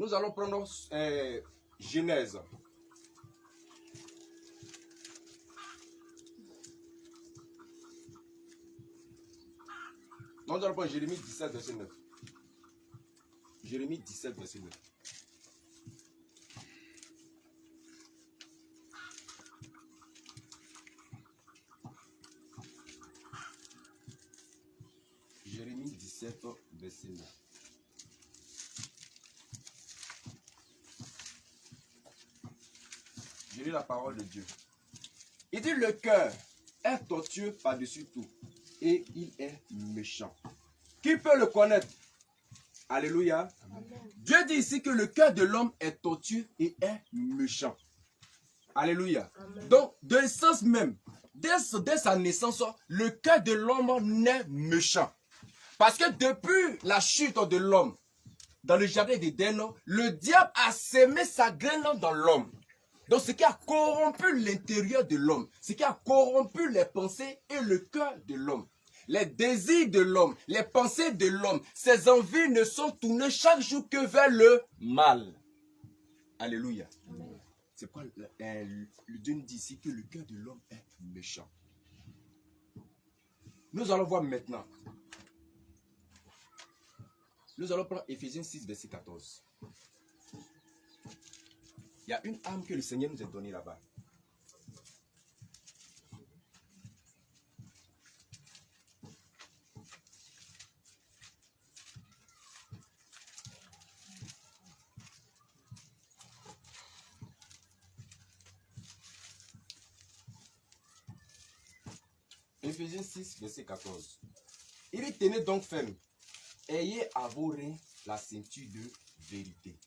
Nous allons prendre Genèse. Nous allons prendre Jérémie 17, verset 9. Jérémie 17, verset 9. Jérémie 17, verset 9. Je lis la parole de Dieu. Il dit: le cœur est tortueux par-dessus tout et il est méchant. Qui peut le connaître? Alléluia. Amen. Dieu dit ici que le cœur de l'homme est tortueux et est méchant. Alléluia. Amen. Donc, de l'essence même, dès sa naissance, le cœur de l'homme naît méchant. Parce que depuis la chute de l'homme, dans le jardin d'Éden, le diable a sémé sa graine dans l'homme. Donc, ce qui a corrompu l'intérieur de l'homme, ce qui a corrompu les pensées et le cœur de l'homme, les désirs de l'homme, les pensées de l'homme, ses envies ne sont tournées chaque jour que vers le mal. Alléluia. C'est pourquoi le Dieu nous dit ici que le cœur de l'homme est méchant. Nous allons voir maintenant. Nous allons prendre Éphésiens 6, verset 14. Il y a une âme que le Seigneur nous a donnée là-bas. Éphésiens 6, verset 14. Il dit: tenez donc ferme, ayez à vos reins la ceinture de vérité.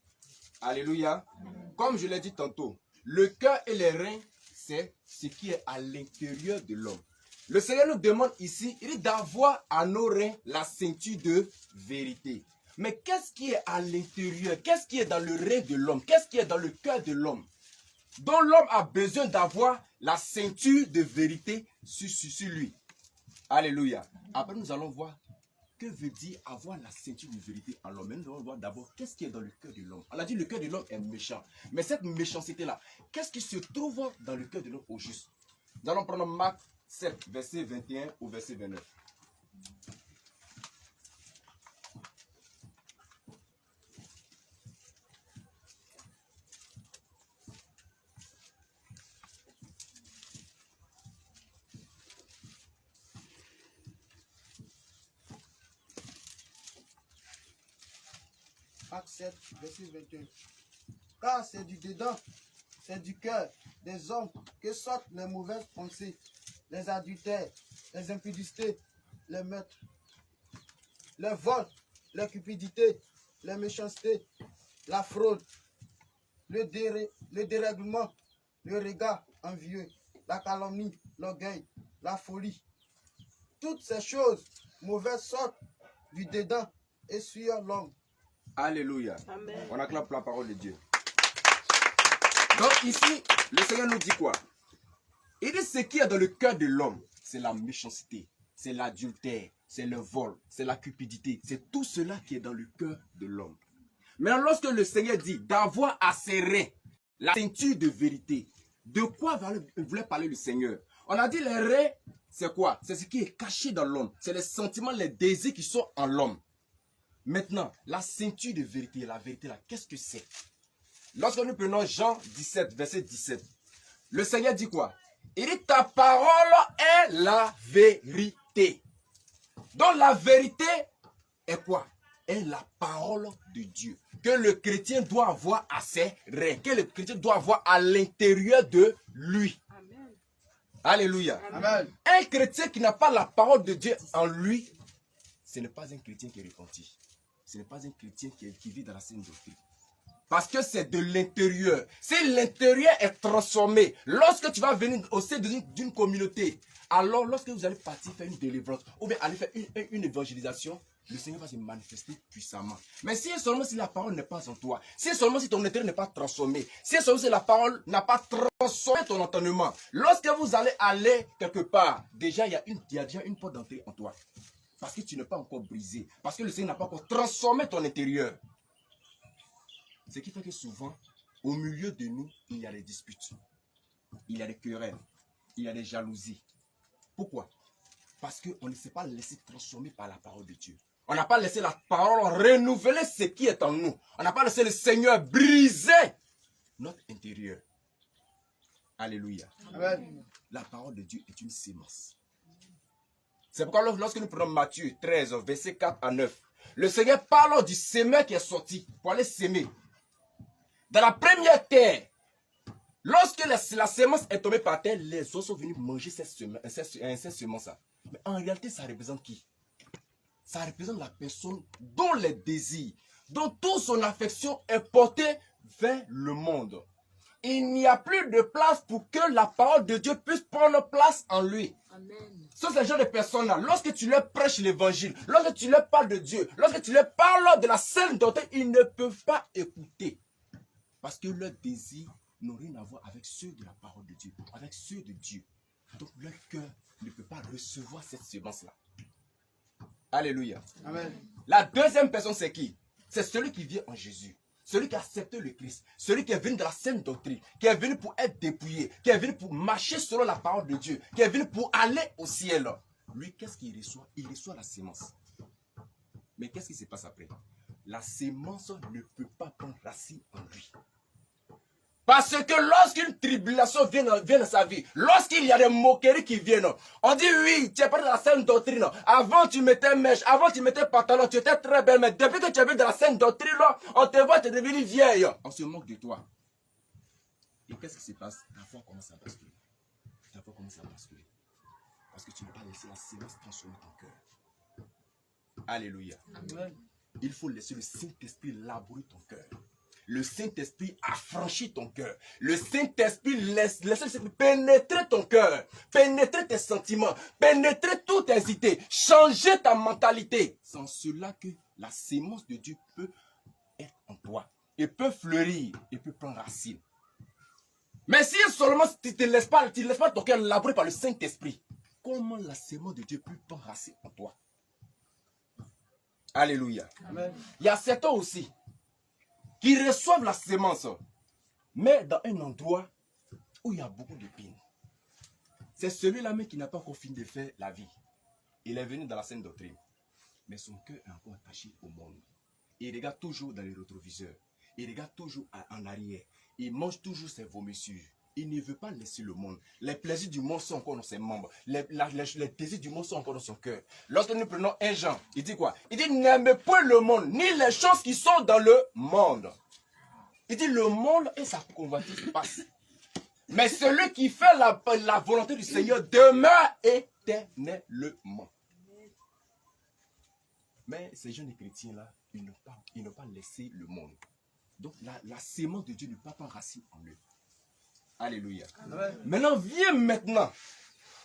Alléluia. Amen. Comme je l'ai dit tantôt, le cœur et les reins, c'est ce qui est à l'intérieur de l'homme. Le Seigneur nous demande ici, il dit d'avoir à nos reins la ceinture de vérité. Mais qu'est-ce qui est à l'intérieur? Qu'est-ce qui est dans le rein de l'homme? Qu'est-ce qui est dans le cœur de l'homme? Dont l'homme a besoin d'avoir la ceinture de vérité sur lui. Alléluia. Après, nous allons voir que veut dire avoir la ceinture de vérité en l'homme. Nous allons voir d'abord qu'est-ce qui est dans le cœur de l'homme. On a dit le cœur de l'homme est méchant. Mais cette méchanceté-là, qu'est-ce qui se trouve dans le cœur de l'homme au juste? Nous allons prendre Marc 7, verset 21 au verset 29. Acte 7, verset 21. Car c'est du dedans, c'est du cœur des hommes que sortent les mauvaises pensées, les adultères, les impudités, les meurtres, les vols, les cupidités, les méchancetés, la fraude, le dérèglement, le regard envieux, la calomnie, l'orgueil, la folie. Toutes ces choses mauvaises sortent du dedans et sur l'homme. Alléluia. Amen. On acclame la parole de Dieu. Donc ici, le Seigneur nous dit quoi? Il dit ce qui est dans le cœur de l'homme, c'est la méchanceté, c'est l'adultère, c'est le vol, c'est la cupidité. C'est tout cela qui est dans le cœur de l'homme. Maintenant, lorsque le Seigneur dit d'avoir à ses reins la ceinture de vérité, de quoi voulait parler le Seigneur? On a dit les reins, c'est quoi? C'est ce qui est caché dans l'homme. C'est les sentiments, les désirs qui sont en l'homme. Maintenant, la ceinture de vérité, la vérité là, qu'est-ce que c'est? Lorsque nous prenons Jean 17, verset 17, le Seigneur dit quoi? Il dit ta parole est la vérité. Donc la vérité est quoi? Est la parole de Dieu. Que le chrétien doit avoir à ses reins. Que le chrétien doit avoir à l'intérieur de lui. Amen. Alléluia. Amen. Un chrétien qui n'a pas la parole de Dieu en lui, ce n'est pas un chrétien qui est repenti. Ce n'est pas un chrétien qui vit dans la sainte doctrine. Parce que c'est de l'intérieur. Si l'intérieur est transformé, lorsque tu vas venir au sein d'une communauté, alors lorsque vous allez partir faire une délivrance, ou bien aller faire une évangélisation, le Seigneur va se manifester puissamment. Mais si seulement si la parole n'est pas en toi, si seulement si ton intérieur n'est pas transformé, si seulement si la parole n'a pas transformé ton entendement, lorsque vous allez aller quelque part, déjà il y a déjà une porte d'entrée en toi. Parce que tu n'es pas encore brisé. Parce que le Seigneur n'a pas encore transformé ton intérieur. Ce qui fait que souvent, au milieu de nous, il y a des disputes. Il y a des querelles. Il y a des jalousies. Pourquoi? Parce qu'on ne s'est pas laissé transformer par la parole de Dieu. On n'a pas laissé la parole renouveler ce qui est en nous. On n'a pas laissé le Seigneur briser notre intérieur. Alléluia. Amen. La parole de Dieu est une sémence. C'est pourquoi lorsque nous prenons Matthieu 13, versets 4 à 9, le Seigneur parle du semeur qui est sorti pour aller s'aimer. Dans la première terre, lorsque la semence est tombée par terre, les autres sont venus manger cette semence-là. Mais en réalité, ça représente qui? Ça représente la personne dont les désirs, dont toute son affection est portée vers le monde. Il n'y a plus de place pour que la parole de Dieu puisse prendre place en lui. Amen. Ce sont ces genres de personnes-là, lorsque tu leur prêches l'évangile, lorsque tu leur parles de Dieu, lorsque tu leur parles de la sainte doctrine, ils ne peuvent pas écouter. Parce que leurs désirs n'ont rien à voir avec ceux de la parole de Dieu, avec ceux de Dieu. Donc leur cœur ne peut pas recevoir cette semence-là. Alléluia. Amen. La deuxième personne, c'est qui? C'est celui qui vient en Jésus. Celui qui a accepté le Christ. Celui qui est venu de la sainte doctrine. Qui est venu pour être dépouillé. Qui est venu pour marcher selon la parole de Dieu. Qui est venu pour aller au ciel. Lui, qu'est-ce qu'il reçoit? Il reçoit la sémence. Mais qu'est-ce qui se passe après? La sémence ne peut pas prendre racine en lui. Parce que lorsqu'une tribulation vient dans sa vie, lorsqu'il y a des moqueries qui viennent, on dit oui, tu es pas dans la sainte doctrine. Avant tu mettais mèche, avant tu mettais pantalon, tu étais très belle, mais depuis que tu es venu dans la sainte doctrine, on te voit, tu es devenue vieille. On se moque de toi. Et qu'est-ce qui se passe? Ta foi commence à basculer. Ta foi commence à basculer. Parce que tu n'as pas laissé la sémence transformer ton cœur. Alléluia. Amen. Il faut laisser le Saint-Esprit labourer ton cœur. Le Saint-Esprit affranchit ton cœur. Le Saint-Esprit laisse pénétrer ton cœur, pénétrer tes sentiments, pénétrer toutes tes idées, changer ta mentalité. C'est en cela que la sémence de Dieu peut être en toi. Et peut fleurir, et peut prendre racine. Mais si seulement tu ne laisses pas ton cœur labourer par le Saint-Esprit, comment la sémence de Dieu peut prendre racine en toi? Alléluia. Amen. Il y a certains aussi qui reçoivent la sémence, mais dans un endroit où il y a beaucoup d'épines. C'est celui-là même qui n'a pas encore fini de faire la vie. Il est venu dans la sainte doctrine, mais son cœur est encore attaché au monde. Il regarde toujours dans les rétroviseurs, il regarde toujours en arrière, il mange toujours ses vomissures. Il ne veut pas laisser le monde. Les plaisirs du monde sont encore dans ses membres. Les désirs du monde sont encore dans son cœur. Lorsque nous prenons 1 Jean, il dit quoi? Il dit n'aimez point le monde, ni les choses qui sont dans le monde. Il dit le monde et sa convoitise passent. Mais celui qui fait la volonté du Seigneur demeure éternellement. Mais ces jeunes chrétiens-là, ils n'ont pas laissé le monde. Donc la sémence de Dieu ne peut pas prendre racine en eux. Alléluia. Amen. Maintenant,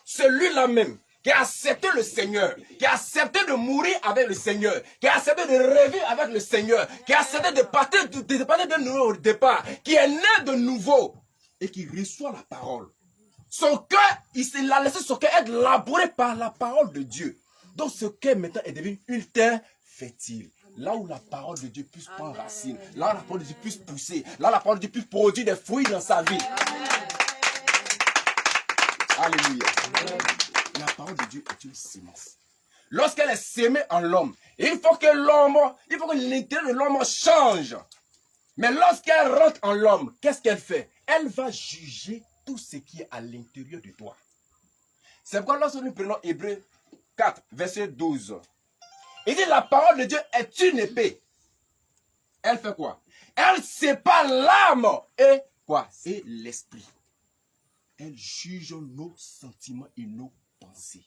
celui-là même qui a accepté le Seigneur, qui a accepté de mourir avec le Seigneur, qui a accepté de rêver avec le Seigneur, qui a accepté de partir d'un nouveau départ, qui est né de nouveau et qui reçoit la parole. Son cœur, il a laissé son cœur être labouré par la parole de Dieu. Donc ce cœur maintenant est devenu une terre fertile. Là où la parole de Dieu puisse prendre racine, là où la parole de Dieu puisse pousser, là où la parole de Dieu puisse produire des fruits dans sa vie. Alléluia. La parole de Dieu est une sémence. Lorsqu'elle est sémée en l'homme, il faut que l'intérieur de l'homme change. Mais lorsqu'elle rentre en l'homme, qu'est-ce qu'elle fait? Elle va juger tout ce qui est à l'intérieur de toi. C'est pourquoi lorsque nous prenons Hébreux 4, verset 12, il dit la parole de Dieu est une épée. Elle fait quoi? Elle sépare l'âme et quoi? Et l'esprit. Elle juge nos sentiments et nos pensées.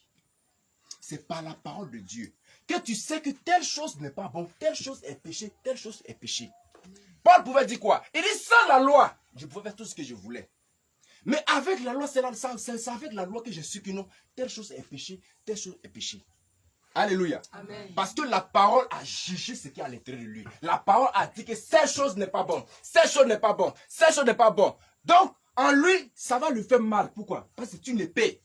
C'est par la parole de Dieu que tu sais que telle chose n'est pas bon, telle chose est péché, telle chose est péché. Paul pouvait dire quoi? Il dit sans la loi, je pouvais faire tout ce que je voulais. Mais avec la loi, c'est avec la loi que je suis que non, telle chose est péché, telle chose est péché. Alléluia. Amen. Parce que la parole a jugé ce qui est à l'intérieur de lui. La parole a dit que cette chose n'est pas bon, cette chose n'est pas bon, cette chose n'est pas bon. Donc, en lui, ça va lui faire mal. Pourquoi? Parce que c'est une épée.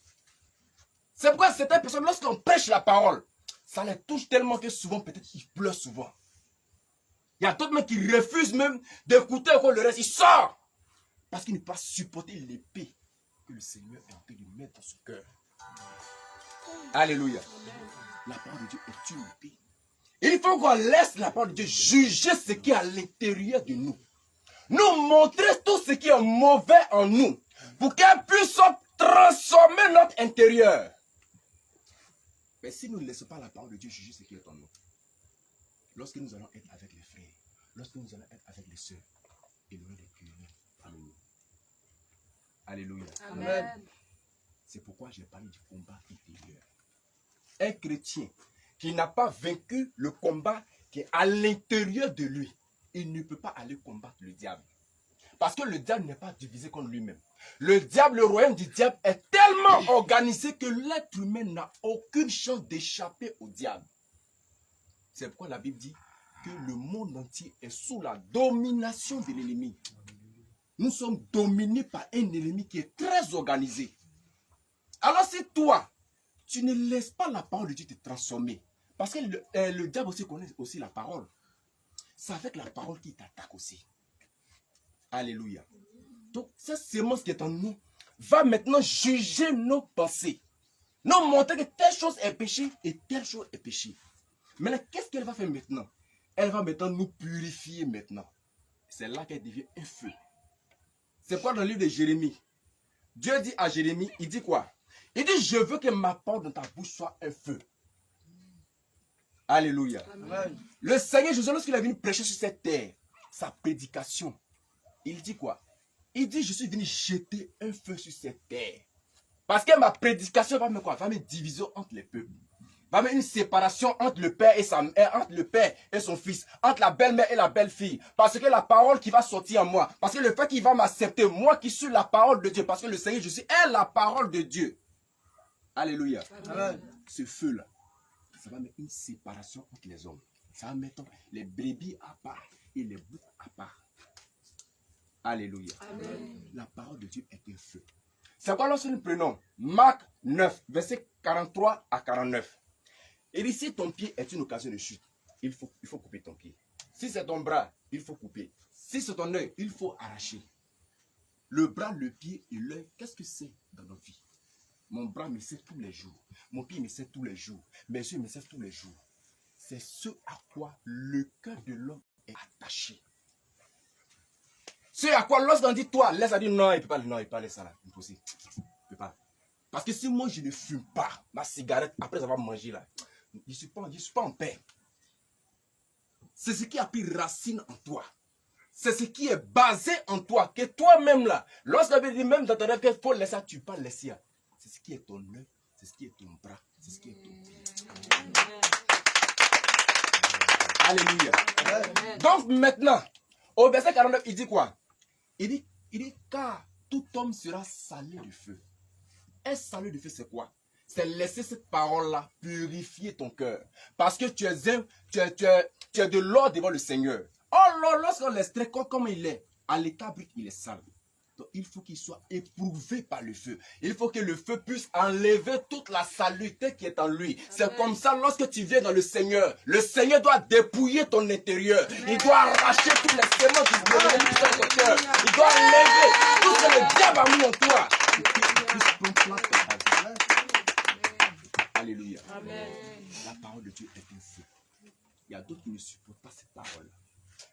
C'est pourquoi certaines personnes, lorsqu'on prêche la parole, ça les touche tellement que souvent, peut-être, ils pleurent souvent. Il y a d'autres même qui refusent même d'écouter encore le reste. Il sort. Parce qu'il ne peut pas supporter l'épée que le Seigneur est en train de mettre dans son cœur. Alléluia. La parole de Dieu est une épée. Il faut qu'on laisse la parole de Dieu juger ce qui est à l'intérieur de nous. Nous montrer tout ce qui est mauvais en nous. Pour qu'elle puisse transformer notre intérieur. Mais si nous ne laissons pas la parole de Dieu juger ce qui est en nous, lorsque nous allons être avec les frères, lorsque nous allons être avec les sœurs, il y aura des querelles parmi nous. Alléluia. Amen. C'est pourquoi j'ai parlé du combat intérieur. Un chrétien qui n'a pas vaincu le combat qui est à l'intérieur de lui, il ne peut pas aller combattre le diable. Parce que le diable n'est pas divisé contre lui-même. Le diable, le royaume du diable est tellement organisé que l'être humain n'a aucune chance d'échapper au diable. C'est pourquoi la Bible dit que le monde entier est sous la domination de l'ennemi. Nous sommes dominés par un ennemi qui est très organisé. Alors si toi, tu ne laisses pas la parole de Dieu te transformer, parce que le diable aussi connaît aussi la parole. C'est avec la parole qu'il t'attaque aussi. Alléluia. Donc, cette sémence qui est en nous va maintenant juger nos pensées. Nous montrer que telle chose est péché et telle chose est péché. Maintenant, qu'est-ce qu'elle va faire maintenant? Elle va maintenant nous purifier maintenant. C'est là qu'elle devient un feu. C'est quoi dans le livre de Jérémie? Dieu dit à Jérémie, il dit quoi? Il dit, je veux que ma parole dans ta bouche soit un feu. Alléluia. Amen. Le Seigneur Jésus, lorsqu'il est venu prêcher sur cette terre, sa prédication, il dit quoi? Il dit, je suis venu jeter un feu sur cette terre. Parce que ma prédication va me quoi? Va me diviser entre les peuples. Va mettre une séparation entre le père et entre le père et son fils, entre la belle-mère et la belle-fille. Parce que la parole qui va sortir en moi, parce que le fait qu'il va m'accepter, moi qui suis la parole de Dieu, parce que le Seigneur Jésus est la parole de Dieu. Alléluia. Amen. Ce feu-là, ça va mettre une séparation entre les hommes. Ça va mettre les brebis à part et les boucs à part. Alléluia. Amen. La parole de Dieu est un feu. C'est quoi lorsque nous prenons Marc 9, verset 43 à 49. Et dit, si ton pied est une occasion de chute, il faut couper ton pied. Si c'est ton bras, il faut couper. Si c'est ton œil, il faut arracher. Le bras, le pied et l'œil, qu'est-ce que c'est dans nos vies? Mon bras me sert tous les jours. Mon pied me sert tous les jours. Mes yeux me servent tous les jours. C'est ce à quoi le cœur de l'homme est attaché. Ce à quoi lorsqu'on dit toi, laisse à dire non, il ne peut pas, non, il peut pas laisser ça là. Impossible. Il ne peut pas. Parce que si moi je ne fume pas ma cigarette après avoir mangé là, je ne suis pas en paix. C'est ce qui a pris racine en toi. C'est ce qui est basé en toi. Que toi-même là, lorsqu'on dit même dans ton rêve qu'il faut laisser ça, tu ne peux pas laisser. C'est ce qui est ton œil, c'est ce qui est ton bras, c'est ce qui est ton pied. Alléluia. Amen. Donc maintenant, au verset 49, il dit quoi? Il dit car tout homme sera salé de feu. Un salut de feu, c'est quoi? C'est laisser cette parole-là purifier ton cœur. Parce que tu es de l'or devant le Seigneur. Oh, lorsqu'on l'extrait, comme il est, à l'état brut, il est sale. Donc, il faut qu'il soit éprouvé par le feu. Il faut que le feu puisse enlever toute la saleté qui est en lui. C'est comme ça, lorsque tu viens dans le Seigneur doit dépouiller ton intérieur. Il doit arracher tous les séments qui sont dans ton cœur. Il doit enlever tout ce que le diable a mis en toi. Alléluia. Amen. La parole de Dieu est un feu. Il y a d'autres qui ne supportent pas cette parole.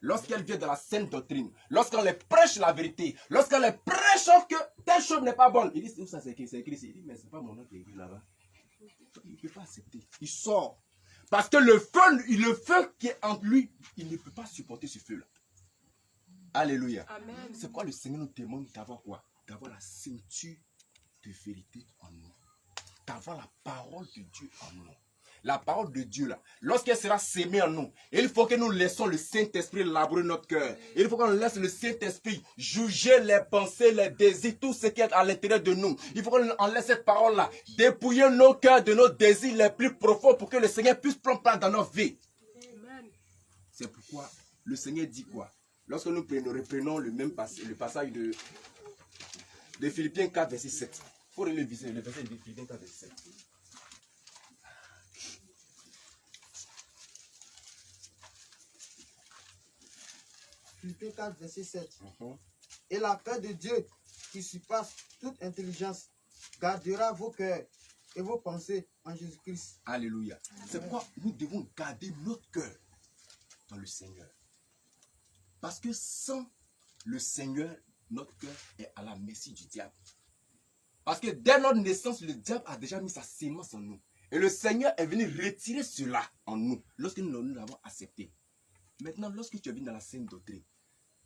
Lorsqu'elle vient dans la saine doctrine, lorsqu'on les prêche la vérité, lorsqu'on les prêche que telle chose n'est pas bonne, ils disent, où ça c'est écrit ici? Il dit, mais c'est pas mon nom qui est écrit là-bas. Il ne peut pas accepter. Il sort. Parce que le feu qui est en lui, il ne peut pas supporter ce feu-là. Alléluia. Amen. C'est quoi le Seigneur nous demande d'avoir quoi? D'avoir la ceinture de vérité en nous. D'avoir la parole de Dieu en nous. La parole de Dieu là, lorsqu'elle sera sémée en nous, il faut que nous laissons le Saint-Esprit labourer notre cœur. Il faut qu'on laisse le Saint-Esprit juger les pensées, les désirs, tout ce qui est à l'intérieur de nous. Il faut qu'on laisse cette parole là dépouiller nos cœurs de nos désirs les plus profonds pour que le Seigneur puisse prendre place dans notre vie. C'est pourquoi le Seigneur dit quoi? Lorsque nous reprenons le passage de Philippiens 4, verset 7. Il faut réviser le verset de Philippiens 4, verset 7. Philippiens 4, verset 7. Et la paix de Dieu, qui surpasse toute intelligence, gardera vos cœurs et vos pensées en Jésus-Christ. Alléluia. C'est pourquoi nous devons garder notre cœur dans le Seigneur. Parce que sans le Seigneur, notre cœur est à la merci du diable. Parce que dès notre naissance, le diable a déjà mis sa sémence en nous. Et le Seigneur est venu retirer cela en nous, lorsque nous l'avons accepté. Maintenant, lorsque tu es venu dans la sainte doctrine,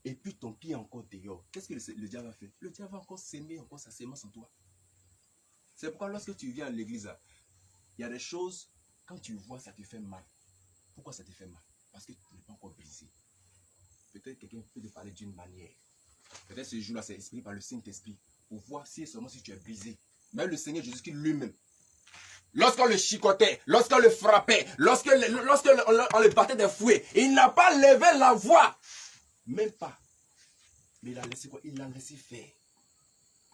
et puis ton pied est encore dehors, qu'est-ce que le diable va faire? Le diable va encore s'aimer encore sa sémence en toi. C'est pourquoi lorsque tu viens à l'église, il y a des choses, quand tu vois, ça te fait mal. Pourquoi ça te fait mal? Parce que tu n'es pas encore brisé. Peut-être quelqu'un peut te parler d'une manière. Peut-être ce jour-là, c'est exprimé par le Saint-Esprit pour voir si et seulement si tu es brisé. Même le Seigneur Jésus-Christ lui-même, lorsqu'on le chicotait, lorsqu'on le frappait, lorsqu'on le battait des fouets, il n'a pas levé la voix. Même pas. Mais il a laissé quoi? Il l'a laissé faire.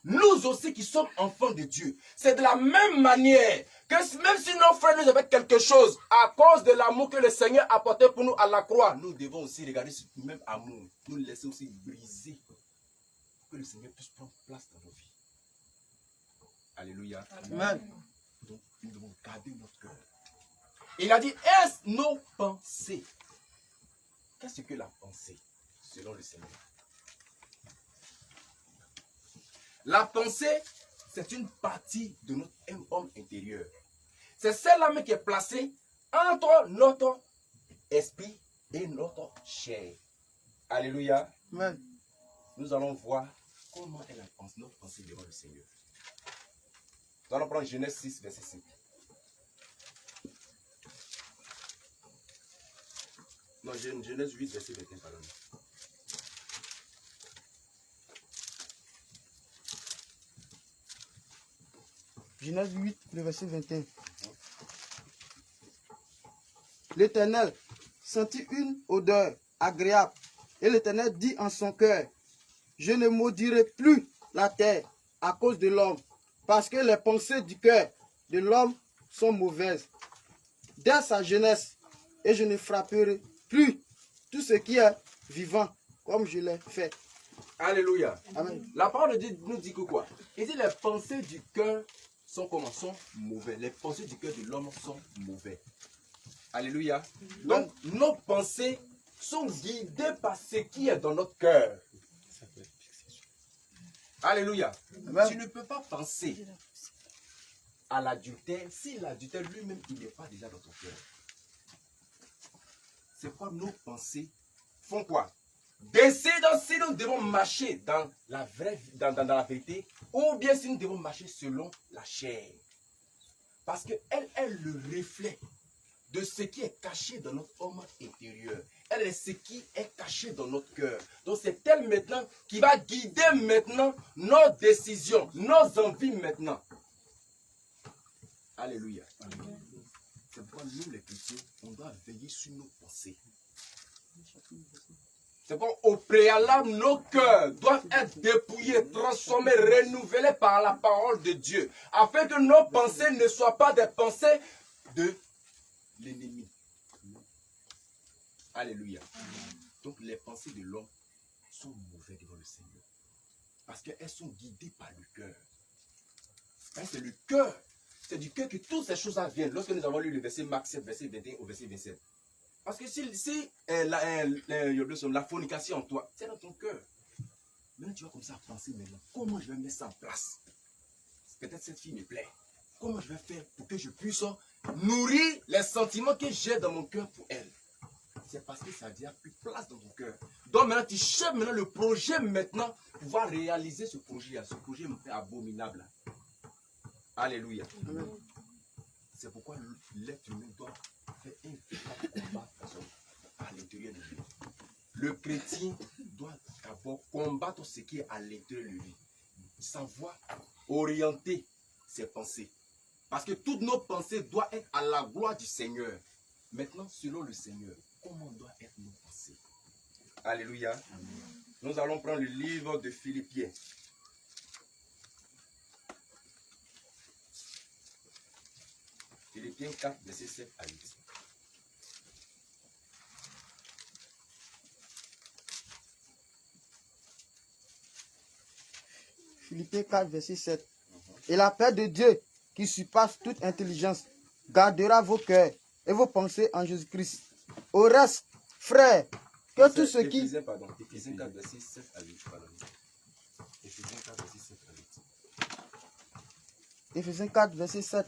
Nous aussi qui sommes enfants de Dieu, c'est de la même manière que même si nos frères nous avaient quelque chose, à cause de l'amour que le Seigneur a apporté pour nous à la croix, nous devons aussi regarder ce même amour, nous laisser aussi briser, que le Seigneur puisse prendre place dans nos vies. Alléluia. Amen. Donc, nous devons garder notre cœur. Il a dit, est-ce nos pensées? Qu'est-ce que la pensée, selon le Seigneur? La pensée, c'est une partie de notre homme intérieur. C'est celle-là qui est placée entre notre esprit et notre chair. Alléluia. Amen. Nous allons voir comment est notre pensée devant le Seigneur. Nous allons prendre Genèse 6, verset 5. Non, Genèse 8, verset 21, pardon. Genèse 8, le verset 21. L'Éternel sentit une odeur agréable, et l'Éternel dit en son cœur, je ne maudirai plus la terre à cause de l'homme, parce que les pensées du cœur de l'homme sont mauvaises dès sa jeunesse, et je ne frapperai plus tout ce qui est vivant comme je l'ai fait. Alléluia. Amen. La parole de Dieu nous dit que quoi? Il dit les pensées du cœur sont comment? Sont mauvais. Les pensées du cœur de l'homme sont mauvais. Alléluia. Donc, nos pensées sont guidées par ce qui est dans notre cœur. Alléluia. Amen. Tu ne peux pas penser à l'adultère si l'adultère lui-même il n'est pas déjà dans ton cœur. C'est quoi nos pensées font quoi? Décidons si nous devons marcher dans la vraie, dans la vérité, ou bien si nous devons marcher selon la chair. Parce qu'elle est le reflet de ce qui est caché dans notre homme intérieur. Elle est ce qui est caché dans notre cœur. Donc c'est elle maintenant qui va guider maintenant nos décisions, nos envies maintenant. Alléluia. C'est pourquoi nous les chrétiens, on doit veiller sur nos pensées. C'est pourquoi au préalable, nos cœurs doivent être dépouillés, transformés, renouvelés par la parole de Dieu. Afin que nos pensées ne soient pas des pensées de l'ennemi. Alléluia. Donc les pensées de l'homme sont mauvaises devant le Seigneur. Parce qu'elles sont guidées par le cœur. C'est le cœur. C'est du cœur que toutes ces choses-là viennent. Lorsque nous avons lu le verset Marc 7, verset 21 au verset 27. Parce que si la fornication en toi, c'est dans ton cœur. Maintenant tu vas comme ça penser maintenant. Comment je vais mettre ça en place? Peut-être cette fille me plaît. Comment je vais faire pour que je puisse nourrir les sentiments que j'ai dans mon cœur pour elle? C'est parce que ça a déjà pris place dans ton cœur. Donc maintenant tu cherches maintenant le projet maintenant pour pouvoir réaliser ce projet. Ce projet est abominable. Alléluia. C'est pourquoi l'être humain doit faire un combat à l'intérieur de lui. Le chrétien doit d'abord combattre ce qui est à l'intérieur de lui. Savoir orienter ses pensées. Parce que toutes nos pensées doivent être à la gloire du Seigneur. Maintenant, selon le Seigneur, comment doivent être nos pensées? Alléluia. Amen. Nous allons prendre le livre de Philippiens. Philippiens 4, verset 7 à 8. Philippiens 4, verset 7. Et la paix de Dieu, qui surpasse toute intelligence, gardera vos cœurs et vos pensées en Jésus-Christ. Au reste, frères, que tout ce qui... Éphésiens 4, verset 7 à 8. Éphésiens 4, verset 7 à 8. Éphésiens 4, verset 7.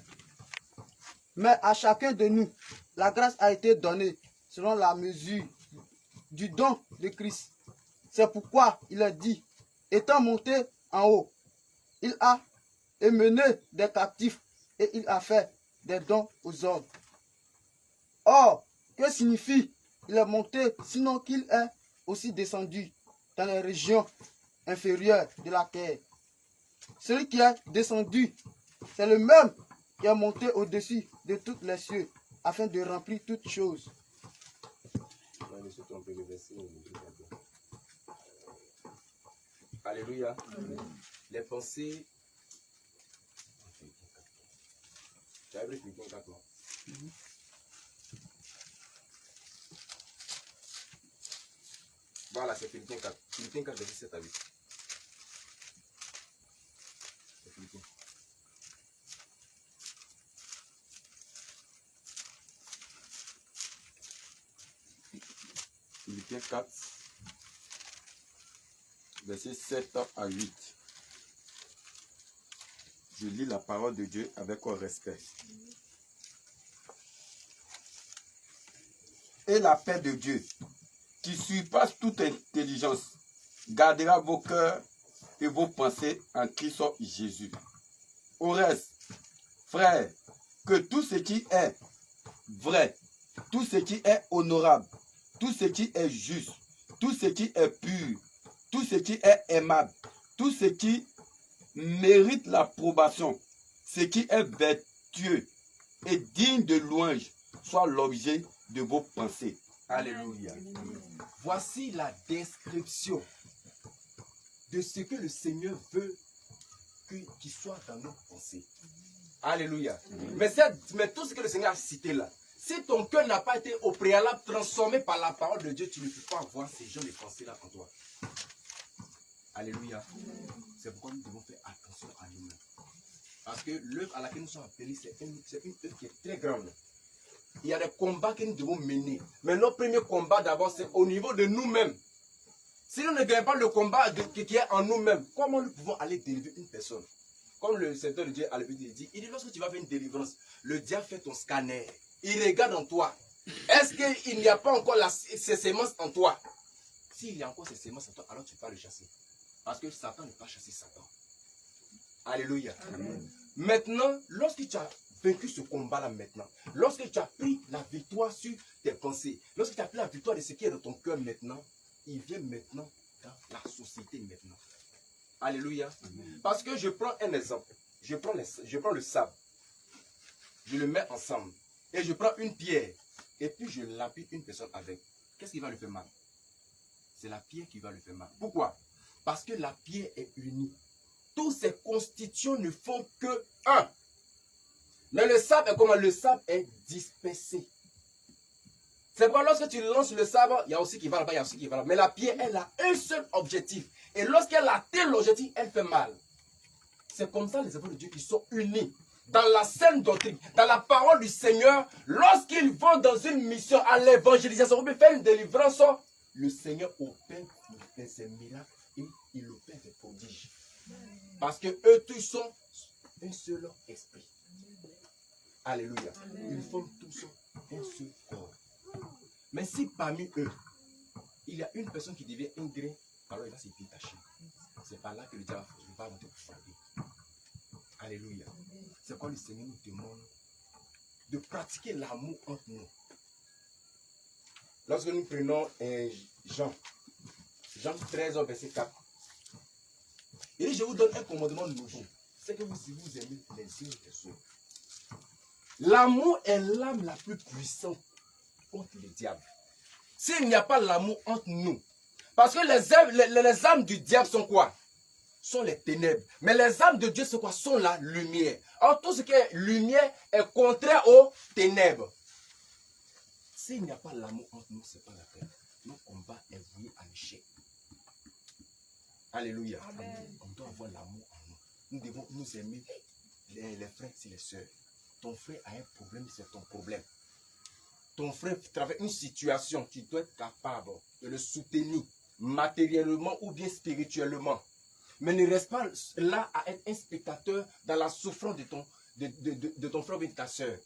Mais à chacun de nous, la grâce a été donnée selon la mesure du don de Christ. C'est pourquoi il a dit, étant monté en haut, il a mené des captifs et il a fait des dons aux hommes. Or, que signifie il est monté, sinon qu'il est aussi descendu dans les régions inférieures de la terre? Celui qui est descendu, c'est le même qui est monté au-dessus de tous les cieux, afin de remplir toutes choses. Alléluia. Les pensées. J'avais pris Philippiens 4, non? Voilà, c'est Philippiens 4. Philippiens 4, verset 7 à 8. C'est Philippiens. Philippiens 4, verset 7 à 8. Je lis la parole de Dieu avec respect. Et la paix de Dieu, qui surpasse toute intelligence, gardera vos cœurs et vos pensées en Christ Jésus. Au reste, frères, que tout ce qui est vrai, tout ce qui est honorable, tout ce qui est juste, tout ce qui est pur, tout ce qui est aimable, tout ce qui mérite l'approbation, ce qui est vertueux et digne de louange, soit l'objet de vos pensées. Alléluia. Voici la description de ce que le Seigneur veut qu'il soit dans nos pensées. Alléluia. Mais tout ce que le Seigneur a cité là, si ton cœur n'a pas été au préalable transformé par la parole de Dieu, tu ne peux pas avoir ces genres de pensées-là en toi. Alléluia. C'est pourquoi nous devons faire attention à nous-mêmes. Parce que l'œuvre à laquelle nous sommes appelés, c'est une œuvre qui est très grande. Il y a des combats que nous devons mener. Mais notre premier combat d'abord, c'est au niveau de nous-mêmes. Si nous ne gagnons pas le combat qui est en nous-mêmes, comment nous pouvons aller délivrer une personne? Comme le Seigneur de Dieu a l'habitude de dire, il dit, lorsque tu vas faire une délivrance, le diable fait ton scanner. Il regarde en toi. Est-ce qu'il n'y a pas encore ces sémences en toi? S'il y a encore ces sémences en toi, alors tu ne peux pas le chasser. Parce que Satan ne peut pas chasser Satan. Alléluia. Amen. Maintenant, lorsque tu as vaincu ce combat-là maintenant, lorsque tu as pris la victoire sur tes pensées, lorsque tu as pris la victoire de ce qui est dans ton cœur maintenant, il vient maintenant dans la société maintenant. Alléluia. Amen. Parce que je prends un exemple. Je prends le sable. Je le mets ensemble. Et je prends une pierre. Et puis je l'appuie une personne avec. Qu'est-ce qui va lui faire mal? C'est la pierre qui va lui faire mal. Pourquoi? Parce que la pierre est unie. Tous ces constituants ne font que un. Mais le sable est comment? Le sable est dispersé. C'est pourquoi lorsque tu lances le sable, il y a aussi qui va là-bas, il y a aussi qui va là-bas. Mais la pierre, elle a un seul objectif. Et lorsqu'elle atteint l'objectif, elle fait mal. C'est comme ça les enfants de Dieu qui sont unis dans la saine doctrine, dans la parole du Seigneur. Lorsqu'ils vont dans une mission à l'évangélisation, pour faire une délivrance, le Seigneur opère ses miracles et il opère des prodiges. Parce que eux tous sont un seul esprit. Alléluia. Ils forment tous un seul corps. Mais si parmi eux, il y a une personne qui devient un grain, alors il va se détacher. C'est par là que le diable va monter pour frapper. Alléluia. C'est quoi le Seigneur nous demande de pratiquer l'amour entre nous. Lorsque nous prenons Jean 13, verset 4, il dit, je vous donne un commandement nouveau. C'est que si vous aimez les uns les autres. L'amour est l'âme la plus puissante contre le diable. S'il n'y a pas l'amour entre nous, parce que les âmes du diable sont quoi? Sont les ténèbres. Mais les âmes de Dieu, c'est quoi? Sont la lumière. Alors tout ce qui est lumière est contraire aux ténèbres. S'il n'y a pas l'amour entre nous, ce n'est pas la peine. Notre combat est voué à l'échec. Alléluia. Amen. On doit avoir l'amour en nous. Nous devons nous aimer les frères et les sœurs. Ton frère a un problème, c'est ton problème. Ton frère traverse une situation, tu dois être capable de le soutenir matériellement ou bien spirituellement. Mais ne reste pas là à être un spectateur dans la souffrance de ton frère ou de ta soeur.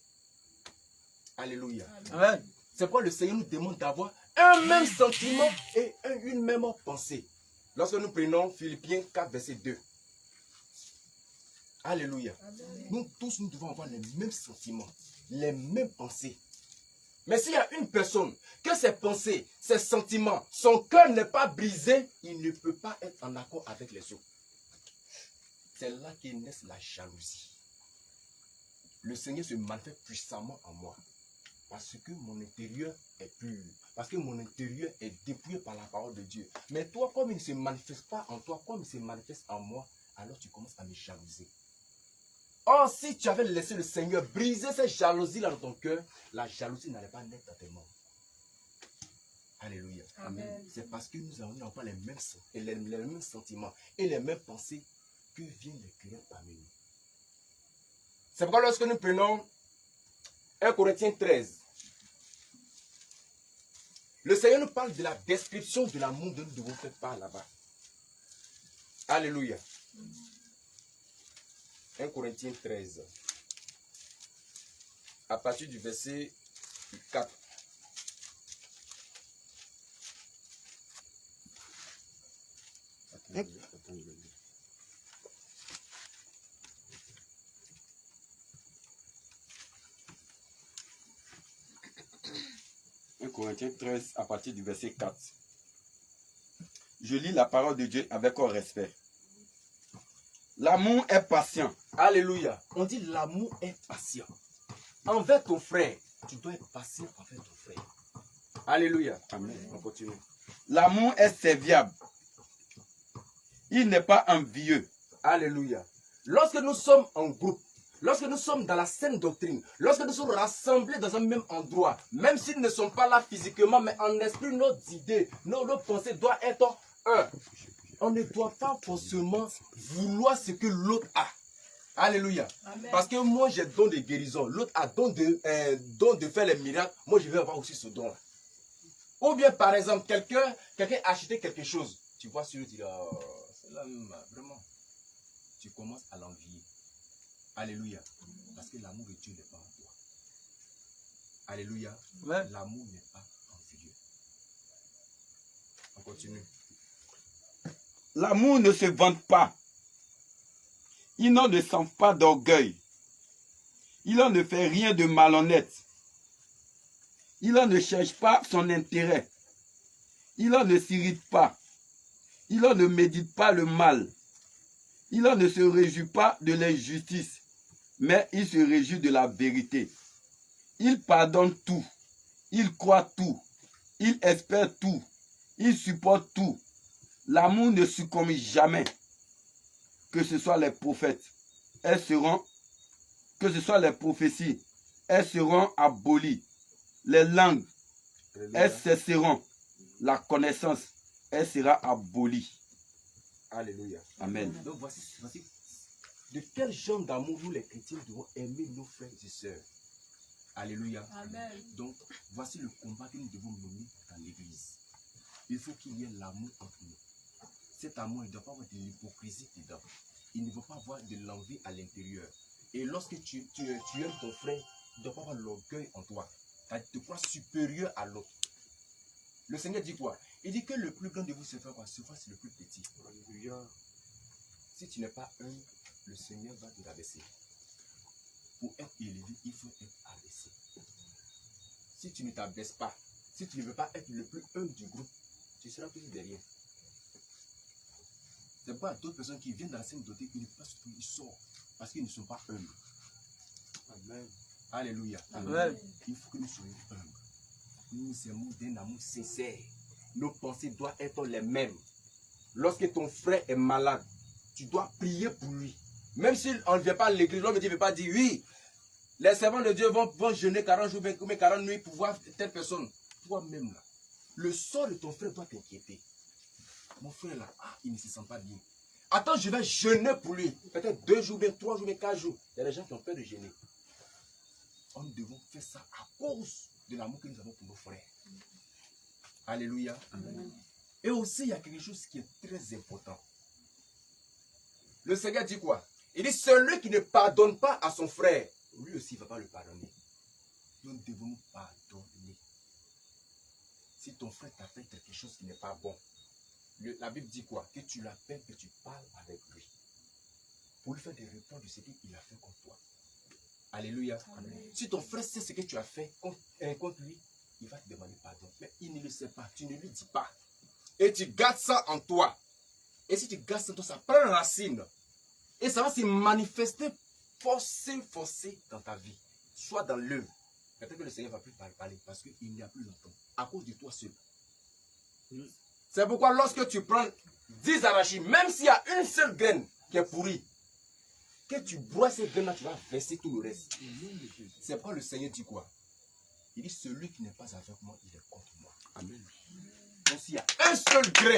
Alléluia. Amen. C'est pourquoi le Seigneur nous demande d'avoir un même sentiment et une même pensée. Lorsque nous prenons Philippiens 4, verset 2. Alléluia. Amen. Nous tous, nous devons avoir les mêmes sentiments, les mêmes pensées. Mais s'il y a une personne, que ses pensées, ses sentiments, son cœur n'est pas brisé, il ne peut pas être en accord avec les autres. C'est là qu'est naît la jalousie. Le Seigneur se manifeste puissamment en moi. Parce que mon intérieur est pur. Parce que mon intérieur est dépouillé par la parole de Dieu. Mais toi, comme il ne se manifeste pas en toi, comme il se manifeste en moi, alors tu commences à me jalouser. Or, si tu avais laissé le Seigneur briser cette jalousie-là dans ton cœur, la jalousie n'allait pas naître dans tes membres. Alléluia. Amen. C'est parce que nous n'avons pas les mêmes sentiments et les mêmes pensées que viennent les créer parmi nous. C'est pourquoi lorsque nous prenons 1 Corinthiens 13, le Seigneur nous parle de la description de l'amour dont nous devons faire part là-bas. Alléluia. 1 Corinthiens 13. À partir du verset 4. Corinthiens 13 à partir du verset 4. Je lis la parole de Dieu avec respect. L'amour est patient. Alléluia. On dit l'amour est patient. Envers ton frère, tu dois être patient envers ton frère. Alléluia. Amen. On continue. L'amour est serviable. Il n'est pas envieux. Alléluia. Lorsque nous sommes en groupe, lorsque nous sommes dans la saine doctrine, lorsque nous sommes rassemblés dans un même endroit, même s'ils ne sont pas là physiquement, mais en esprit, nos idées, nos pensées doivent être un. On ne doit pas forcément vouloir ce que l'autre a. Alléluia. Amen. Parce que moi, j'ai don de guérison. L'autre a don de faire les miracles. Moi, je vais avoir aussi ce don-là. Ou bien, par exemple, quelqu'un a acheté quelque chose. Tu vois sur lui, tu dis, oh, c'est là même, vraiment. Tu commences à l'envier. Alléluia. Parce que l'amour de Dieu n'est pas en toi. Alléluia. Amen. L'amour n'est pas envieux. On continue. L'amour ne se vante pas. Il n'en ne sent pas d'orgueil. Il n'en ne fait rien de malhonnête. Il n'en ne cherche pas son intérêt. Il n'en ne s'irrite pas. Il n'en ne médite pas le mal. Il n'en ne se réjouit pas de l'injustice, mais il se réjouit de la vérité. Il pardonne tout. Il croit tout. Il espère tout. Il supporte tout. L'amour ne succombe jamais. Que ce soit les prophètes, que ce soit les prophéties, elles seront abolies. Les langues, elles cesseront. La connaissance, elle sera abolie. Alléluia. Amen. Donc voici de quel genre d'amour nous les chrétiens devons aimer nos frères et sœurs. Alléluia. Amen. Donc voici le combat que nous devons mener dans l'église. Il faut qu'il y ait l'amour entre nous. Cet amour, il ne doit pas avoir de l'hypocrisie dedans. Il ne doit pas avoir de l'envie à l'intérieur. Et lorsque tu aimes ton frère, il ne doit pas avoir l'orgueil en toi. Tu te crois supérieur à l'autre. Le Seigneur dit quoi? Il dit que le plus grand de vous se fait quoi? Se fasse le plus petit. Si tu n'es pas humble, le Seigneur va te rabaisser. Pour être élevé, il faut être abaissé. Si tu ne t'abaisses pas, si tu ne veux pas être le plus humble du groupe, tu seras toujours derrière. C'est pas d'autres personnes qui viennent dans la scène dotée, ils ne peuvent pas se trouver, ils sortent parce qu'ils ne sont pas humbles. Amen. Alléluia. Amen. Il faut que nous soyons humbles. Nous nous aimons d'un amour sincère. Nos pensées doivent être les mêmes. Lorsque ton frère est malade, tu dois prier pour lui. Même si on ne vient pas à l'église, l'homme ne veut pas dire oui. Les servants de Dieu vont jeûner 40 jours, mais 40 nuits pour voir telle personne. Toi-même là, le sort de ton frère doit t'inquiéter. Mon frère là, il ne se sent pas bien. Attends, je vais jeûner pour lui. Peut-être 2 jours, bien 3 jours, bien 4 jours. Il y a des gens qui ont peur de jeûner. Nous devons faire ça à cause de l'amour que nous avons pour nos frères. Alléluia. Amen. Et aussi, il y a quelque chose qui est très important. Le Seigneur dit quoi? Il dit, celui qui ne pardonne pas à son frère, lui aussi ne va pas le pardonner. Nous devons nous pardonner. Si ton frère t'a fait quelque chose qui n'est pas bon, la Bible dit quoi? Que tu l'appelles, que tu parles avec lui. Pour lui faire des réponses de ce qu'il a fait contre toi. Alléluia. Amen. Si ton frère sait ce que tu as fait contre lui, il va te demander pardon. Mais il ne le sait pas. Tu ne lui dis pas. Et tu gardes ça en toi. Et si tu gardes ça en toi, ça prend racine. Et ça va se manifester forcé dans ta vie. Soit dans l'œuvre. Peut-être que le Seigneur ne va plus parler parce qu'il n'y a plus longtemps. À cause de toi seul. C'est pourquoi lorsque tu prends 10 arachides, même s'il y a une seule graine qui est pourrie, que tu broies cette graine-là, tu vas verser tout le reste. C'est pourquoi le Seigneur dit quoi? Il dit, celui qui n'est pas avec moi, il est contre moi. Amen. Donc s'il y a un seul grain,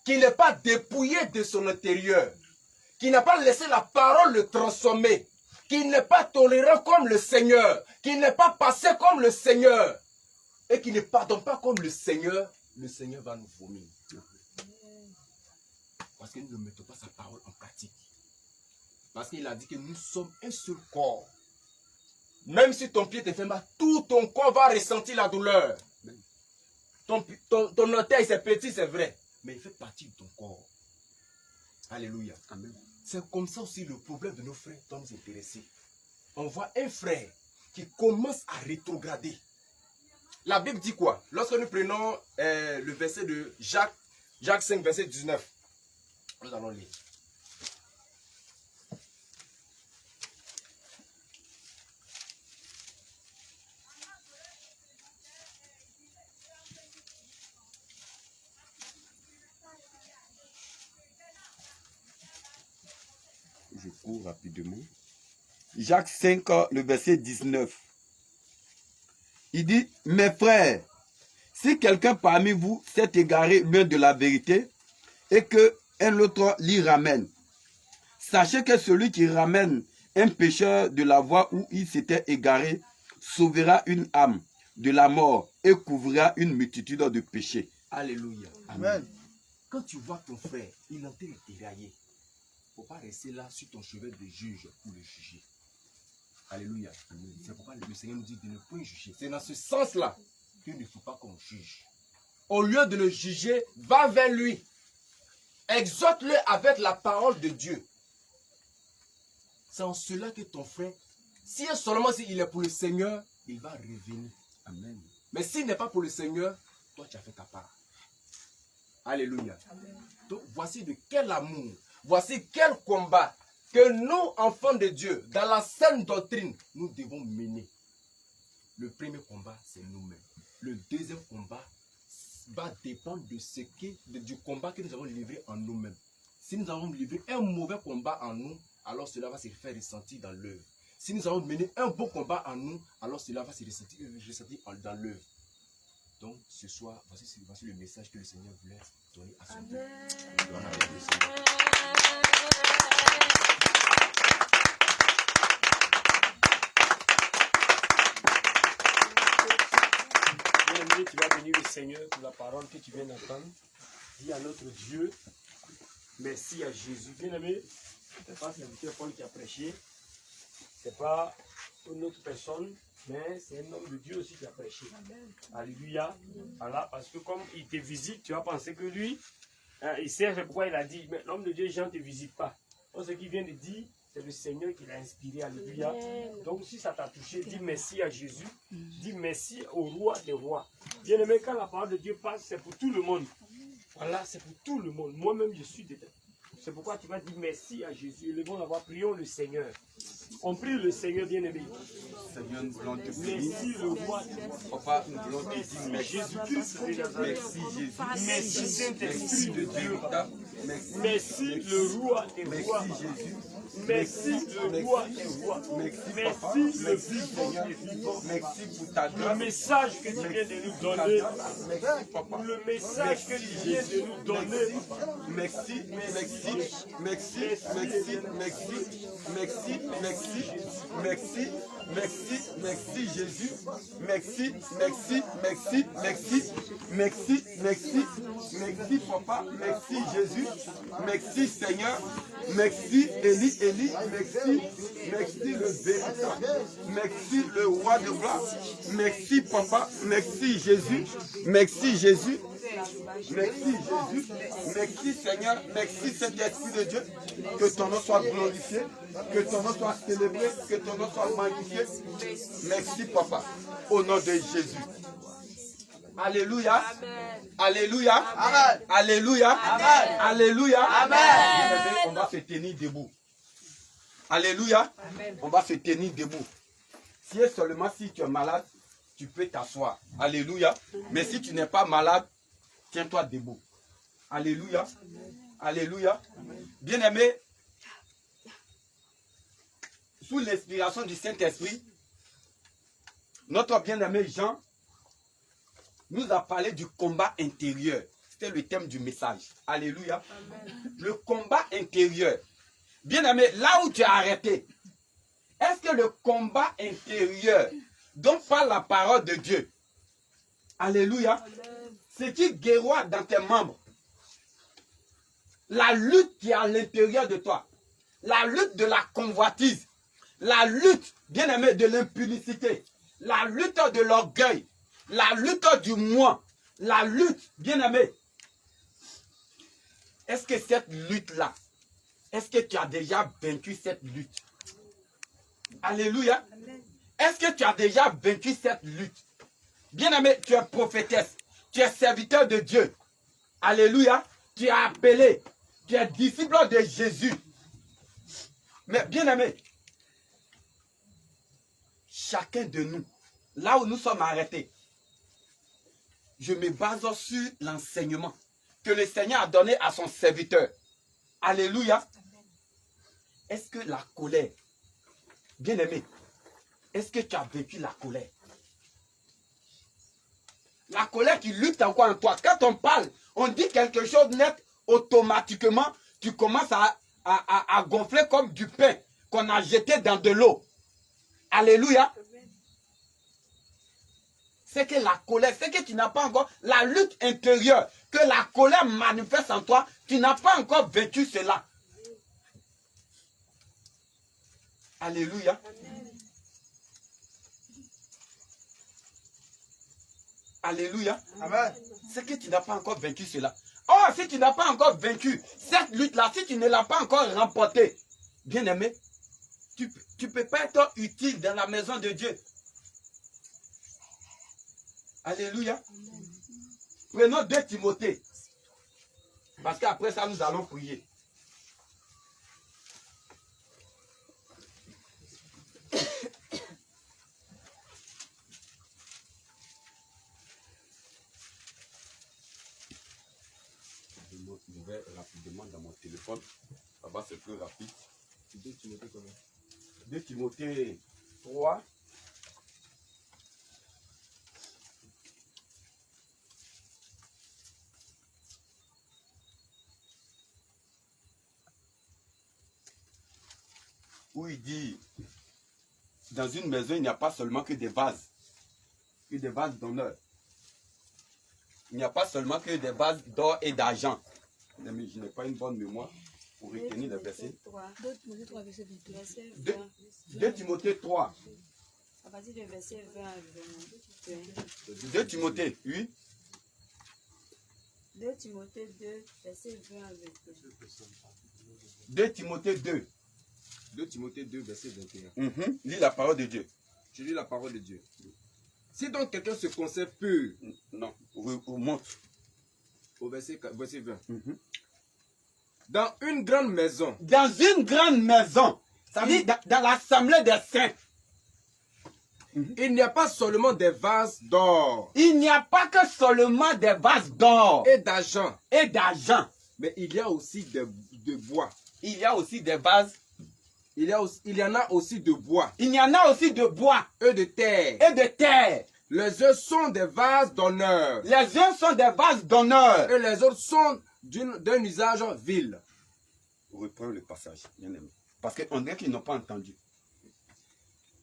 qui n'est pas dépouillé de son intérieur, qui n'a pas laissé la parole le transformer, qui n'est pas tolérant comme le Seigneur, qui n'est pas passé comme le Seigneur, et qui ne pardonne pas comme le Seigneur va nous vomir. Parce que nous ne mettons pas sa parole en pratique. Parce qu'il a dit que nous sommes un seul corps. Même si ton pied te fait mal, tout ton corps va ressentir la douleur. Ton orteil, c'est petit, c'est vrai. Mais il fait partie de ton corps. Alléluia. Amen. C'est comme ça aussi le problème de nos frères doit nous intéresser. On voit un frère qui commence à rétrograder. La Bible dit quoi? Lorsque nous prenons le verset de Jacques 5, verset 19. Nous allons lire. Je cours rapidement. Jacques 5, le verset 19. Il dit, mes frères, si quelqu'un parmi vous s'est égaré loin de la vérité et qu'un autre l'y ramène, sachez que celui qui ramène un pécheur de la voie où il s'était égaré sauvera une âme de la mort et couvrira une multitude de péchés. Alléluia. Amen. Quand tu vois ton frère, il est en train de dérailler, il ne faut pas rester là sur ton chevet de juge pour le juger. Alléluia. C'est pourquoi le Seigneur nous dit de ne point juger. C'est dans ce sens-là qu'il ne faut pas qu'on juge. Au lieu de le juger, va vers lui. Exhorte-le avec la parole de Dieu. C'est en cela que ton frère, seulement s'il est pour le Seigneur, il va revenir. Amen. Mais s'il n'est pas pour le Seigneur, toi tu as fait ta part. Alléluia. Amen. Donc voici de quel amour, voici quel combat que nous, enfants de Dieu, dans la saine doctrine, nous devons mener. Le premier combat, c'est nous-mêmes. Le deuxième combat va dépendre du combat que nous avons livré en nous-mêmes. Si nous avons livré un mauvais combat en nous, alors cela va se faire ressentir dans l'œuvre. Si nous avons mené un bon combat en nous, alors cela va se ressentir dans l'œuvre. Donc ce soir, voici le message que le Seigneur voulait donner à son peuple. Tu vas bénir le Seigneur pour la parole que tu viens d'entendre. Dis à notre Dieu, merci à Jésus. Bien-aimé, ce n'est pas serviteur Paul qui a prêché, ce n'est pas une autre personne, mais c'est un homme de Dieu aussi qui a prêché. Amen. Alléluia. Voilà, parce que comme il te visite, tu vas penser que lui, il sait pourquoi il a dit, mais l'homme de Dieu, Jean ne te visite pas. Donc ce qu'il vient de dire, c'est le Seigneur qui l'a inspiré. Alléluia. Donc si ça t'a touché, dis merci à Jésus. Dis merci au roi des rois. Bien aimé, quand la parole de Dieu passe, c'est pour tout le monde. Voilà, c'est pour tout le monde. Moi-même, je suis dedans. C'est pourquoi tu vas dire merci à Jésus. Élevons la voix, prions le Seigneur. On prie le Seigneur bien-aimé. Seigneur, nous voulons te bénir. Merci le roi. Papa, nous voulons te dire merci. Jésus-Christ de Nazareth. Merci Jésus. Merci Merci Saint-Esprit de de Dieu. Dieu. Merci. Merci le roi et roi. Merci Jésus. Merci le roi et roi. Merci Papa. Merci le Merci vivant Seigneur. et vivant. Merci pour ta Le grâce. message que tu viens de nous donner. Merci Papa. Le message que tu viens de nous donner. Merci, merci, merci, merci, merci, merci, merci, merci, merci, merci Jésus. Merci, merci, merci, merci, merci, merci, merci Papa, merci Jésus, merci Seigneur, merci Élie, Élie, merci, merci le véritable, merci le roi de gloire, merci Papa, merci Jésus, merci Jésus. Merci Jésus, merci Seigneur, merci Saint-Esprit de Dieu, que ton nom soit glorifié, que ton nom soit célébré, que ton nom soit magnifié. Merci Papa, au nom de Jésus. Alléluia, alléluia, Amen. alléluia, Amen. alléluia. Amen. On va se tenir debout. Alléluia, on va se tenir debout. Si et seulement si tu es malade, tu peux t'asseoir. Alléluia. Mais si tu n'es pas malade, tiens-toi debout. Alléluia. Alléluia. Bien-aimé, sous l'inspiration du Saint-Esprit, notre bien-aimé Jean nous a parlé du combat intérieur. C'était le thème du message. Alléluia. Le combat intérieur. Bien-aimé, là où tu as arrêté, est-ce que le combat intérieur dont parle la parole de Dieu, alléluia, ce qui guérit dans tes membres, la lutte qui est à l'intérieur de toi, la lutte de la convoitise, la lutte, bien-aimé, de l'impudicité, la lutte de l'orgueil, la lutte du moi, la lutte, bien-aimé, est-ce que cette lutte-là, est-ce que tu as déjà vaincu cette lutte? Alléluia. Est-ce que tu as déjà vaincu cette lutte? Bien-aimé, tu es prophétesse, tu es serviteur de Dieu. Alléluia. Tu es appelé, tu es disciple de Jésus. Mais bien-aimé, chacun de nous, là où nous sommes arrêtés, je me base sur l'enseignement que le Seigneur a donné à son serviteur. Alléluia. Est-ce que la colère, bien-aimé, est-ce que tu as vécu la colère? La colère qui lutte encore en toi. Quand on parle, on dit quelque chose net, automatiquement, tu commences à gonfler comme du pain qu'on a jeté dans de l'eau. Alléluia. C'est que la colère, c'est que tu n'as pas encore la lutte intérieure, que la colère manifeste en toi, tu n'as pas encore vécu cela. Alléluia. Alléluia. Amen. C'est que tu n'as pas encore vaincu cela. Oh, si tu n'as pas encore vaincu cette lutte-là, si tu ne l'as pas encore remportée, bien-aimé, tu ne peux pas être utile dans la maison de Dieu. Alléluia. Prenons 2 Timothée. Parce qu'après ça, nous allons prier. Je vais rapidement dans mon téléphone. Là-bas, c'est plus rapide. 2 Timothée combien? 2 Timothée 3. Où il dit, dans une maison, il n'y a pas seulement que des vases d'honneur. Il n'y a pas seulement que des vases d'or et d'argent. Mais je n'ai pas une bonne mémoire pour retenir les versets. 2 Timothée 3, verset 22. Verset 2 20. Timothée 3. À partir du verset 20 à 20. 2 Timothée, oui. 2 Timothée 2, verset 20 à 22. 2 Timothée 2. 2 Timothée 2, verset 21. Lis la parole de Dieu. Je lis la parole de Dieu. Si donc quelqu'un se conserve peu, Non, remonte. au verset 20, dans une grande maison, Dans une grande maison, Ça veut dire dans l'assemblée des saints. Il n'y a pas seulement des vases d'or Il n'y a pas que seulement des vases d'or et d'argent, et d'argent. mais il y a aussi de bois. Il y a aussi des vases. Il y en a aussi de bois Il y en a aussi de bois et de terre. et de terre. Les uns sont des vases d'honneur Les uns sont des vases d'honneur. et les autres sont d'un usage vil. Reprends le passage, bien aimé. Parce qu'on dirait qu'ils n'ont pas entendu.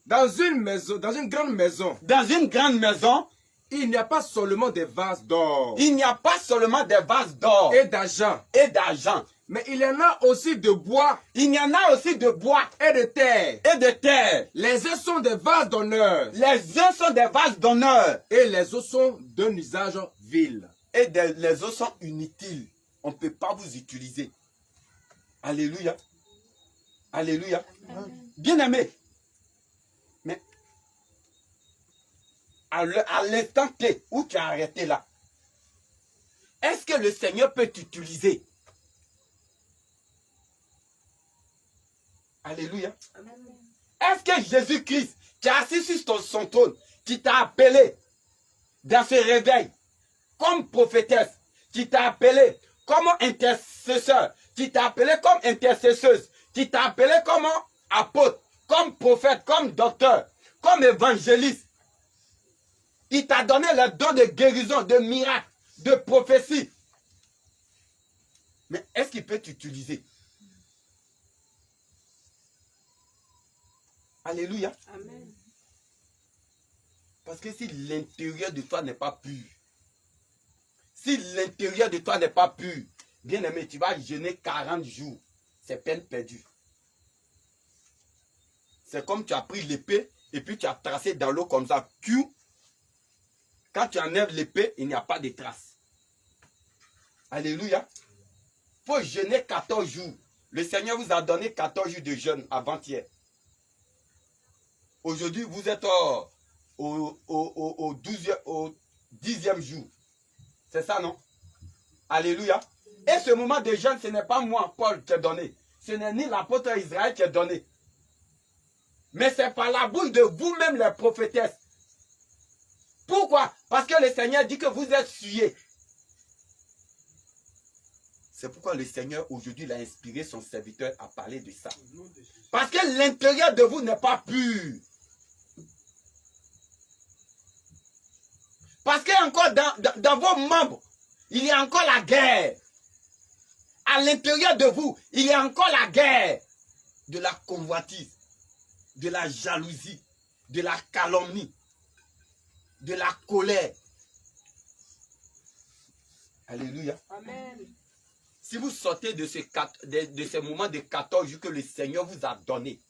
Dans une maison, dans une grande maison, Dans une grande maison, il n'y a pas seulement des vases d'or il n'y a pas seulement des vases d'or et d'argent, et d'argent. mais il y en a aussi de bois Il y en a aussi de bois et de terre. et de terre. Les uns sont des vases d'honneur Les uns sont des vases d'honneur et les autres sont d'un usage vil. et les autres sont inutiles. On ne peut pas vous utiliser. Alléluia. Alléluia. Bien aimé. Mais à l'instant T où tu as arrêté là, est-ce que le Seigneur peut t'utiliser? Alléluia. Est-ce que Jésus-Christ, qui est assis sur son trône, qui t'a appelé dans ce réveil, comme prophétesse, qui t'a appelé comme intercesseur, qui t'a appelé comme intercesseuse, qui t'a appelé comme apôtre, comme prophète, comme docteur, comme évangéliste, il t'a donné le don de guérison, de miracle, de prophétie. Mais est-ce qu'il peut t'utiliser? Alléluia. Amen. Parce que si l'intérieur de toi n'est pas pur, si l'intérieur de toi n'est pas pur, bien aimé, tu vas jeûner 40 jours. C'est peine perdue. C'est comme tu as pris l'épée et puis tu as tracé dans l'eau comme ça. Quand tu enlèves l'épée, il n'y a pas de traces. Alléluia. Il faut jeûner 14 jours. Le Seigneur vous a donné 14 jours de jeûne avant-hier. Aujourd'hui, vous êtes au 10e jour. C'est ça, non? Alléluia. Et ce moment de jeûne, ce n'est pas moi, Paul, qui ai donné. Ce n'est ni l'apôtre Israël qui a donné. Mais c'est par la bouche de vous-même, les prophétesses. Pourquoi? Parce que le Seigneur dit que vous êtes souillés. C'est pourquoi le Seigneur, aujourd'hui, il a inspiré son serviteur à parler de ça. Parce que l'intérieur de vous n'est pas pur. Parce qu'encore dans vos membres, il y a encore la guerre. À l'intérieur de vous, il y a encore la guerre de la convoitise, de la jalousie, de la calomnie, de la colère. Alléluia. Amen. Si vous sortez de ces moments de 14 jours que le Seigneur vous a donné,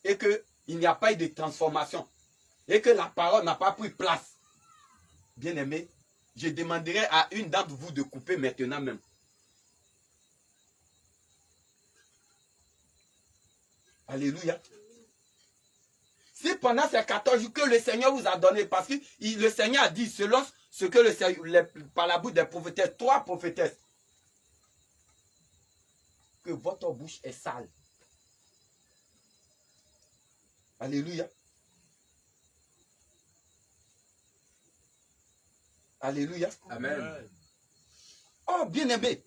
et qu'il n'y a pas eu de transformation, et que la parole n'a pas pris place, bien aimé, je demanderai à une d'entre vous de couper maintenant même. Alléluia. Si pendant ces 14 jours que le Seigneur vous a donné, parce que le Seigneur a dit, selon ce que par la bouche des prophétesses, 3 prophétesses, que votre bouche est sale. Alléluia. Alléluia. Amen. Oh, bien-aimé,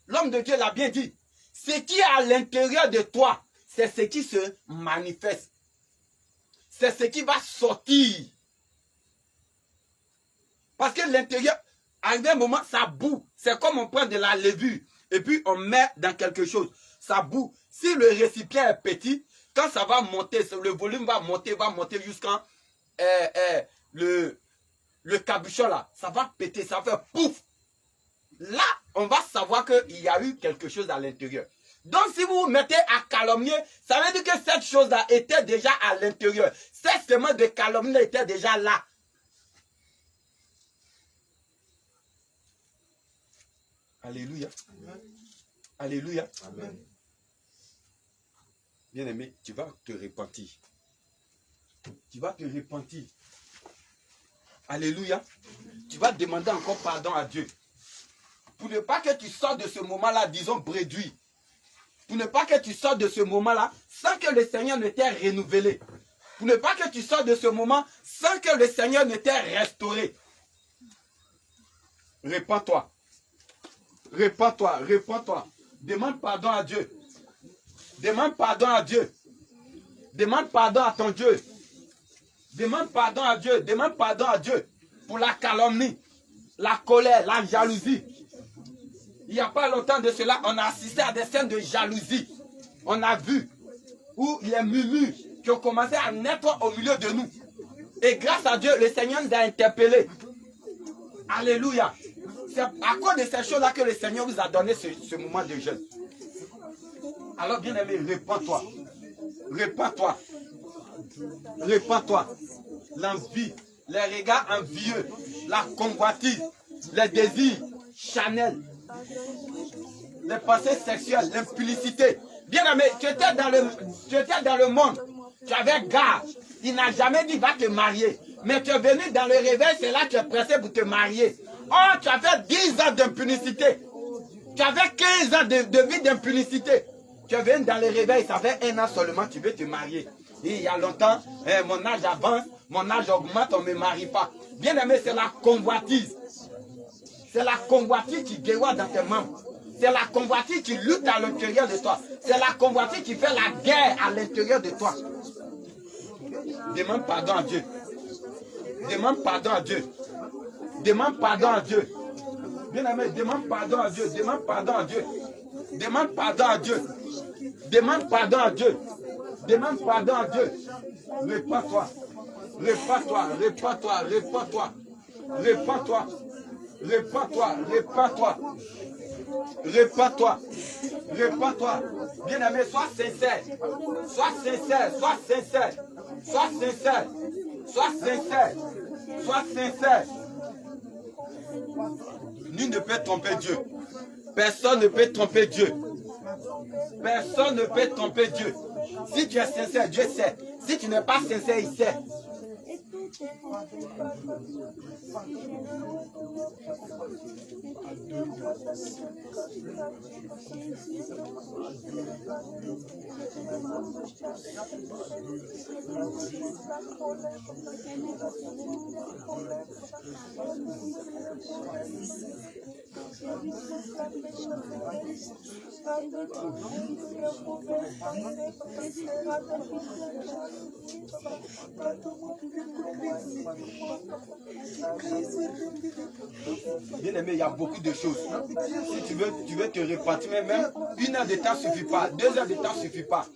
l'homme de Dieu l'a bien dit. Ce qui est à l'intérieur de toi, c'est ce qui se manifeste. C'est ce qui va sortir. Parce que l'intérieur, à un moment, ça boue. C'est comme on prend de la levure et puis on met dans quelque chose. Ça boue. Si le récipient est petit, quand ça va monter, le volume va monter jusqu'à le cabuchon là. Ça va péter, ça va faire pouf. Là, on va savoir qu'il y a eu quelque chose à l'intérieur. Donc, si vous vous mettez à calomnier, ça veut dire que cette chose-là était déjà à l'intérieur. Cette semence de calomnie était déjà là. Alléluia. Amen. Alléluia. Amen. Bien-aimé, tu vas te repentir. Tu vas te repentir. Alléluia. Tu vas demander encore pardon à Dieu. Pour ne pas que tu sortes de ce moment-là, disons, bréduit. Pour ne pas que tu sortes de ce moment-là sans que le Seigneur ne t'ait renouvelé. Pour ne pas que tu sortes de ce moment sans que le Seigneur ne t'ait restauré. Répands-toi. Répands-toi, répands-toi. Demande pardon à Dieu. Demande pardon à Dieu. Demande pardon à ton Dieu. Demande pardon à Dieu. Demande pardon à Dieu pour la calomnie, la colère, la jalousie. Il n'y a pas longtemps de cela, on a assisté à des scènes de jalousie. On a vu où les murmures qui ont commencé à naître au milieu de nous. Et grâce à Dieu, le Seigneur nous a interpellés. Alléluia. C'est à cause de ces choses-là que le Seigneur vous a donné ce moment de jeûne. Alors, bien-aimé, répands-toi. Répands-toi. Répands-toi. L'envie, les regards envieux, la convoitise, les désirs charnels, les pensées sexuelles, l'impudicité. Bien-aimé, tu étais dans le monde, tu avais garde. Il n'a jamais dit va te marier. Mais tu es venu dans le réveil, c'est là que tu es pressé pour te marier. Oh, tu avais 10 ans d'impunité. Tu avais 15 ans de vie d'impunité. Tu es venu dans le réveil, ça fait 1 an seulement, tu veux te marier. Et il y a longtemps, mon âge avance, mon âge augmente, on ne me marie pas. Bien aimé, c'est la convoitise. C'est la convoitise qui guérit dans tes membres. C'est la convoitise qui lutte à l'intérieur de toi. C'est la convoitise qui fait la guerre à l'intérieur de toi. Demande pardon à Dieu. Demande pardon à Dieu. Demande pardon à Dieu. Bien aimé, demande pardon à Dieu. Demande pardon à Dieu. Demande pardon à Dieu. Demande pardon à Dieu. Demande pardon à Dieu. Répands-toi. Répands-toi. Répands-toi. Répands-toi. Répands-toi. Répands-toi. Répands-toi. Répands-toi. Répands-toi. Bien aimé, sois sincère. Sois sincère. Sois sincère. Sois sincère. Sois sincère. Sois sincère. Nul ne peut tromper Dieu. Personne ne peut tromper Dieu. Personne ne peut tromper Dieu. Si tu es sincère, Dieu sait. Si tu n'es pas sincère, il sait. Bien aimé, il y a beaucoup de choses. Si tu veux te repentir, mais même 1 heure de temps ne suffit pas, 2 heures de temps ne suffit pas.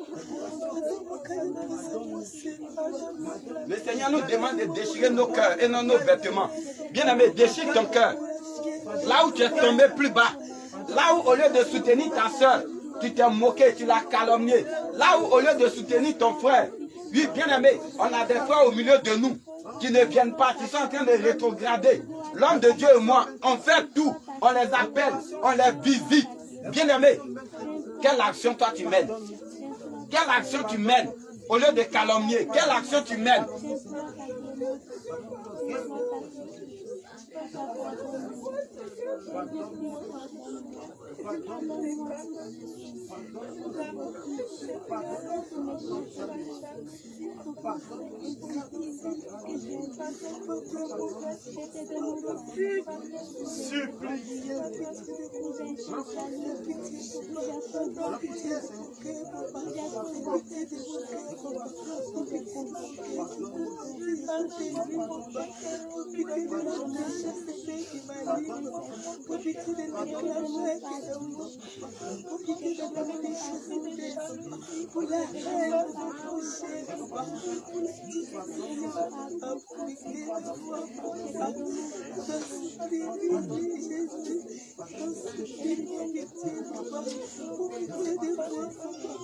Le Seigneur nous demande de déchirer nos cœurs et non nos vêtements. Bien aimé, déchire ton cœur. Là où tu es tombé plus bas, là où au lieu de soutenir ta soeur, tu t'es moqué, tu l'as calomnié. Là où au lieu de soutenir ton frère, oui, bien aimé, on a des frères au milieu de nous qui ne viennent pas, qui sont en train de rétrograder. L'homme de Dieu et moi, on fait tout. On les appelle, on les visite. Bien aimé, quelle action toi tu mènes? Quelle action tu mènes? Au lieu de calomnier, quelle action tu mènes?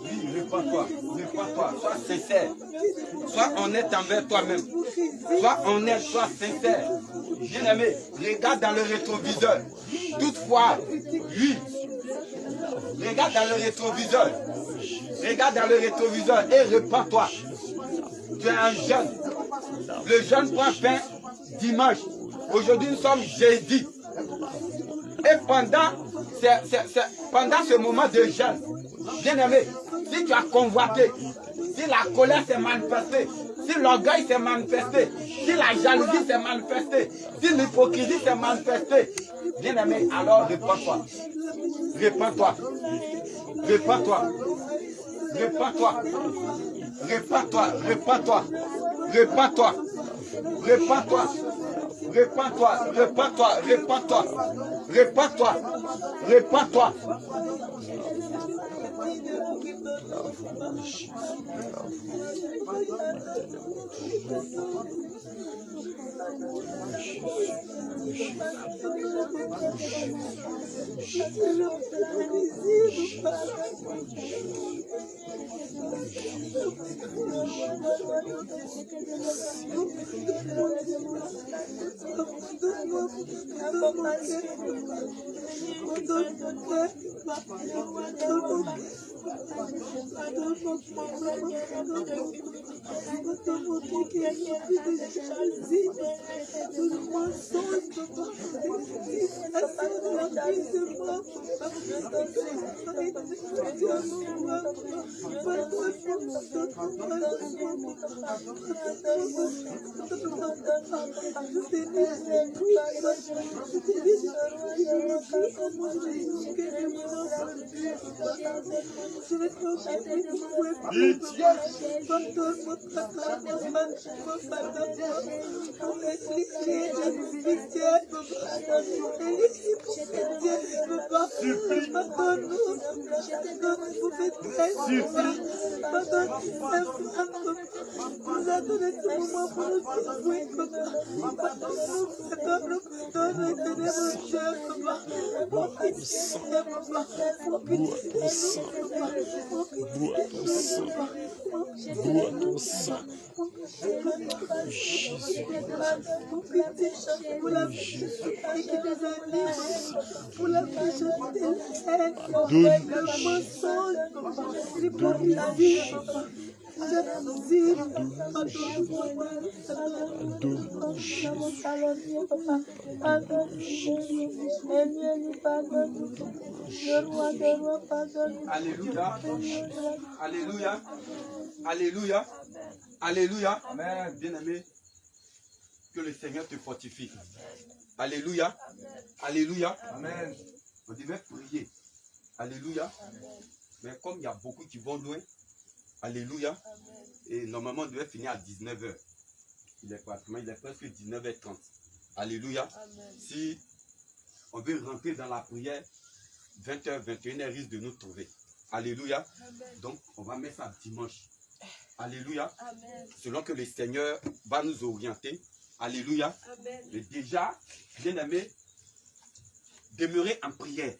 Oui, répands-toi, répands-toi, sois sincère, sois honnête envers toi-même, sois honnête, sois sincère. Bien aimé, regarde dans le rétroviseur. Toutefois, oui, regarde dans le rétroviseur. Regarde dans le rétroviseur et répands-toi. Tu es un jeune. Le jeûne prend fin dimanche. Aujourd'hui, nous sommes jeudi. Et pendant ce moment de jeûne, Bien-aimé, si tu as convoité, si la colère s'est manifestée, si l'orgueil s'est manifesté, si la jalousie s'est manifestée, si l'hypocrisie s'est manifestée, bien-aimé, alors répands-toi. Répands-toi. Répands-toi. Répands-toi. Répands-toi. Répands-toi. Répands-toi. Répands-toi. Répands-toi. Répands-toi. Répands-toi. Répands-toi. Répands-toi. Alléluia. Alléluia. Alléluia. Alléluia. Amen. Bien-aimé, que le Seigneur te fortifie. Alléluia. Alléluia. Amen. On devait prier. Alléluia. Mais comme il y a beaucoup qui vont loin, alléluia. Et normalement, on devait finir à 19h. Il est presque 19h30. Alléluia. Si on veut rentrer dans la prière, 20h, 21h risque de nous trouver. Alléluia. Donc, on va mettre ça dimanche. Alléluia. Amen. Selon que le Seigneur va nous orienter. Alléluia. Amen. Et déjà, bien aimé, demeurez en prière.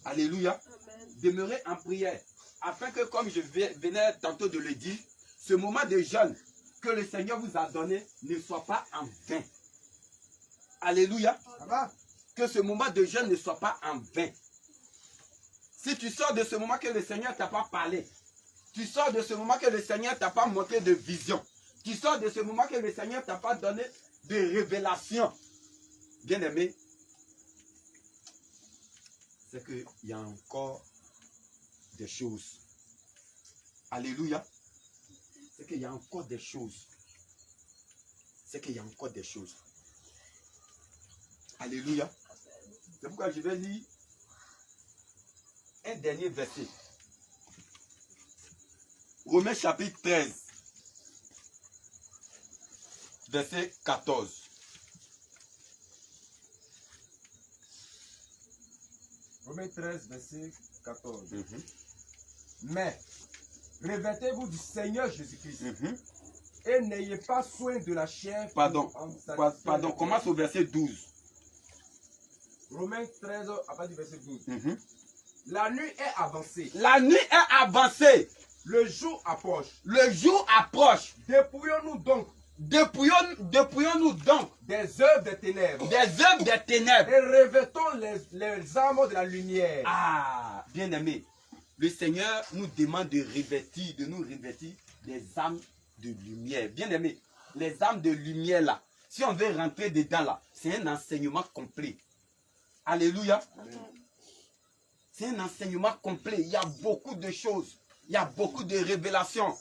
Alléluia. Amen. Demeurez en prière. Afin que, comme je venais tantôt de le dire, ce moment de jeûne que le Seigneur vous a donné ne soit pas en vain. Alléluia. Amen. Que ce moment de jeûne ne soit pas en vain. Si tu sors de ce moment que le Seigneur ne t'a pas parlé, tu sors de ce moment que le Seigneur ne t'a pas montré de vision, tu sors de ce moment que le Seigneur ne t'a pas donné de révélation, bien aimé, c'est qu'il y a encore des choses. Alléluia. C'est qu'il y a encore des choses. C'est qu'il y a encore des choses. Alléluia. C'est pourquoi je vais lire un dernier verset. Romains chapitre 13, verset 14. Romains 13, verset 14. Mais revêtez-vous du Seigneur Jésus-Christ et n'ayez pas soin de la chair. Pardon, commence au verset 12. Romains 13, à partir du verset 12. La nuit est avancée. La nuit est avancée. Le jour approche. Le jour approche. Dépouillons-nous donc. Dépouillons-nous donc des œuvres des ténèbres. Des œuvres des ténèbres. Et revêtons les armes de la lumière. Ah, bien aimé. Le Seigneur nous demande de nous revêtir des armes de lumière. Bien aimé, les armes de lumière là, si on veut rentrer dedans là, c'est un enseignement complet. Alléluia. Amen. C'est un enseignement complet. Il y a beaucoup de choses. Il y a beaucoup de révélations.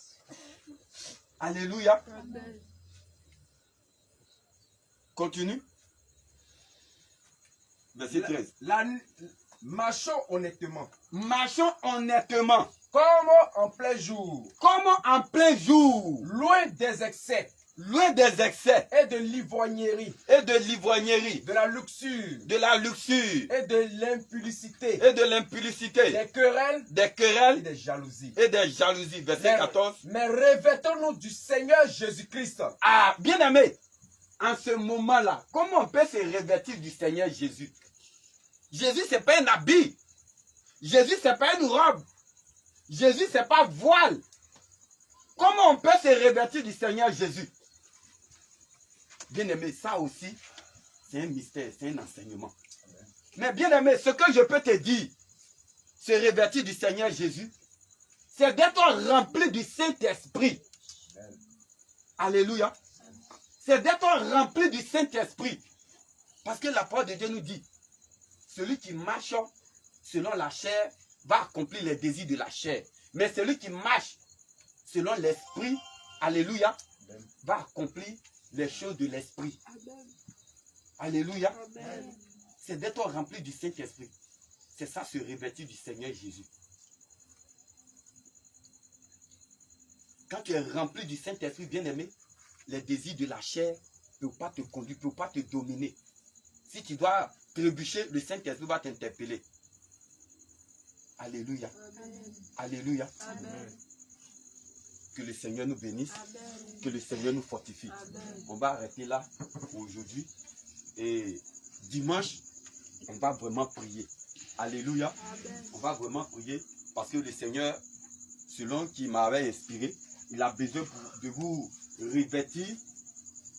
Alléluia. Amen. Continue. Verset 13. Marchons honnêtement. Marchons honnêtement. Comme en plein jour. Comme en plein jour. Loin des excès. Loin des excès. Et de l'ivrognerie. Et de l'ivrognerie. De la luxure. De la luxure. Et de l'impudicité. Et de l'impudicité. Des querelles. Des Et querelles. des jalousies. Et des jalousies. Verset 14. Mais revêtons-nous du Seigneur Jésus-Christ. Ah, bien aimé. En ce moment-là, comment on peut se revêtir du Seigneur Jésus? Jésus, ce n'est pas un habit. Jésus, ce n'est pas une robe. Jésus, ce n'est pas voile. Comment on peut se revêtir du Seigneur Jésus? Bien aimé, ça aussi, c'est un mystère, c'est un enseignement. Mais bien aimé, ce que je peux te dire, se revêtir du Seigneur Jésus, c'est d'être rempli du Saint-Esprit. Alléluia. C'est d'être rempli du Saint-Esprit. Parce que la parole de Dieu nous dit, celui qui marche selon la chair va accomplir les désirs de la chair. Mais celui qui marche selon l'Esprit, alléluia, va accomplir les choses de l'Esprit. Alléluia. C'est d'être rempli du Saint-Esprit. C'est ça, se revêtir du Seigneur Jésus. Quand tu es rempli du Saint-Esprit, bien-aimé, les désirs de la chair ne peuvent pas te conduire, ne peuvent pas te dominer. Si tu dois trébucher, le Saint-Esprit va t'interpeller. Alléluia. Amen. Alléluia. Amen. Que le Seigneur nous bénisse. Amen. Que le Seigneur nous fortifie. Amen. On va arrêter là pour aujourd'hui. Et dimanche, on va vraiment prier. Alléluia. Amen. On va vraiment prier parce que le Seigneur, selon qui m'avait inspiré, il a besoin de vous revêtir.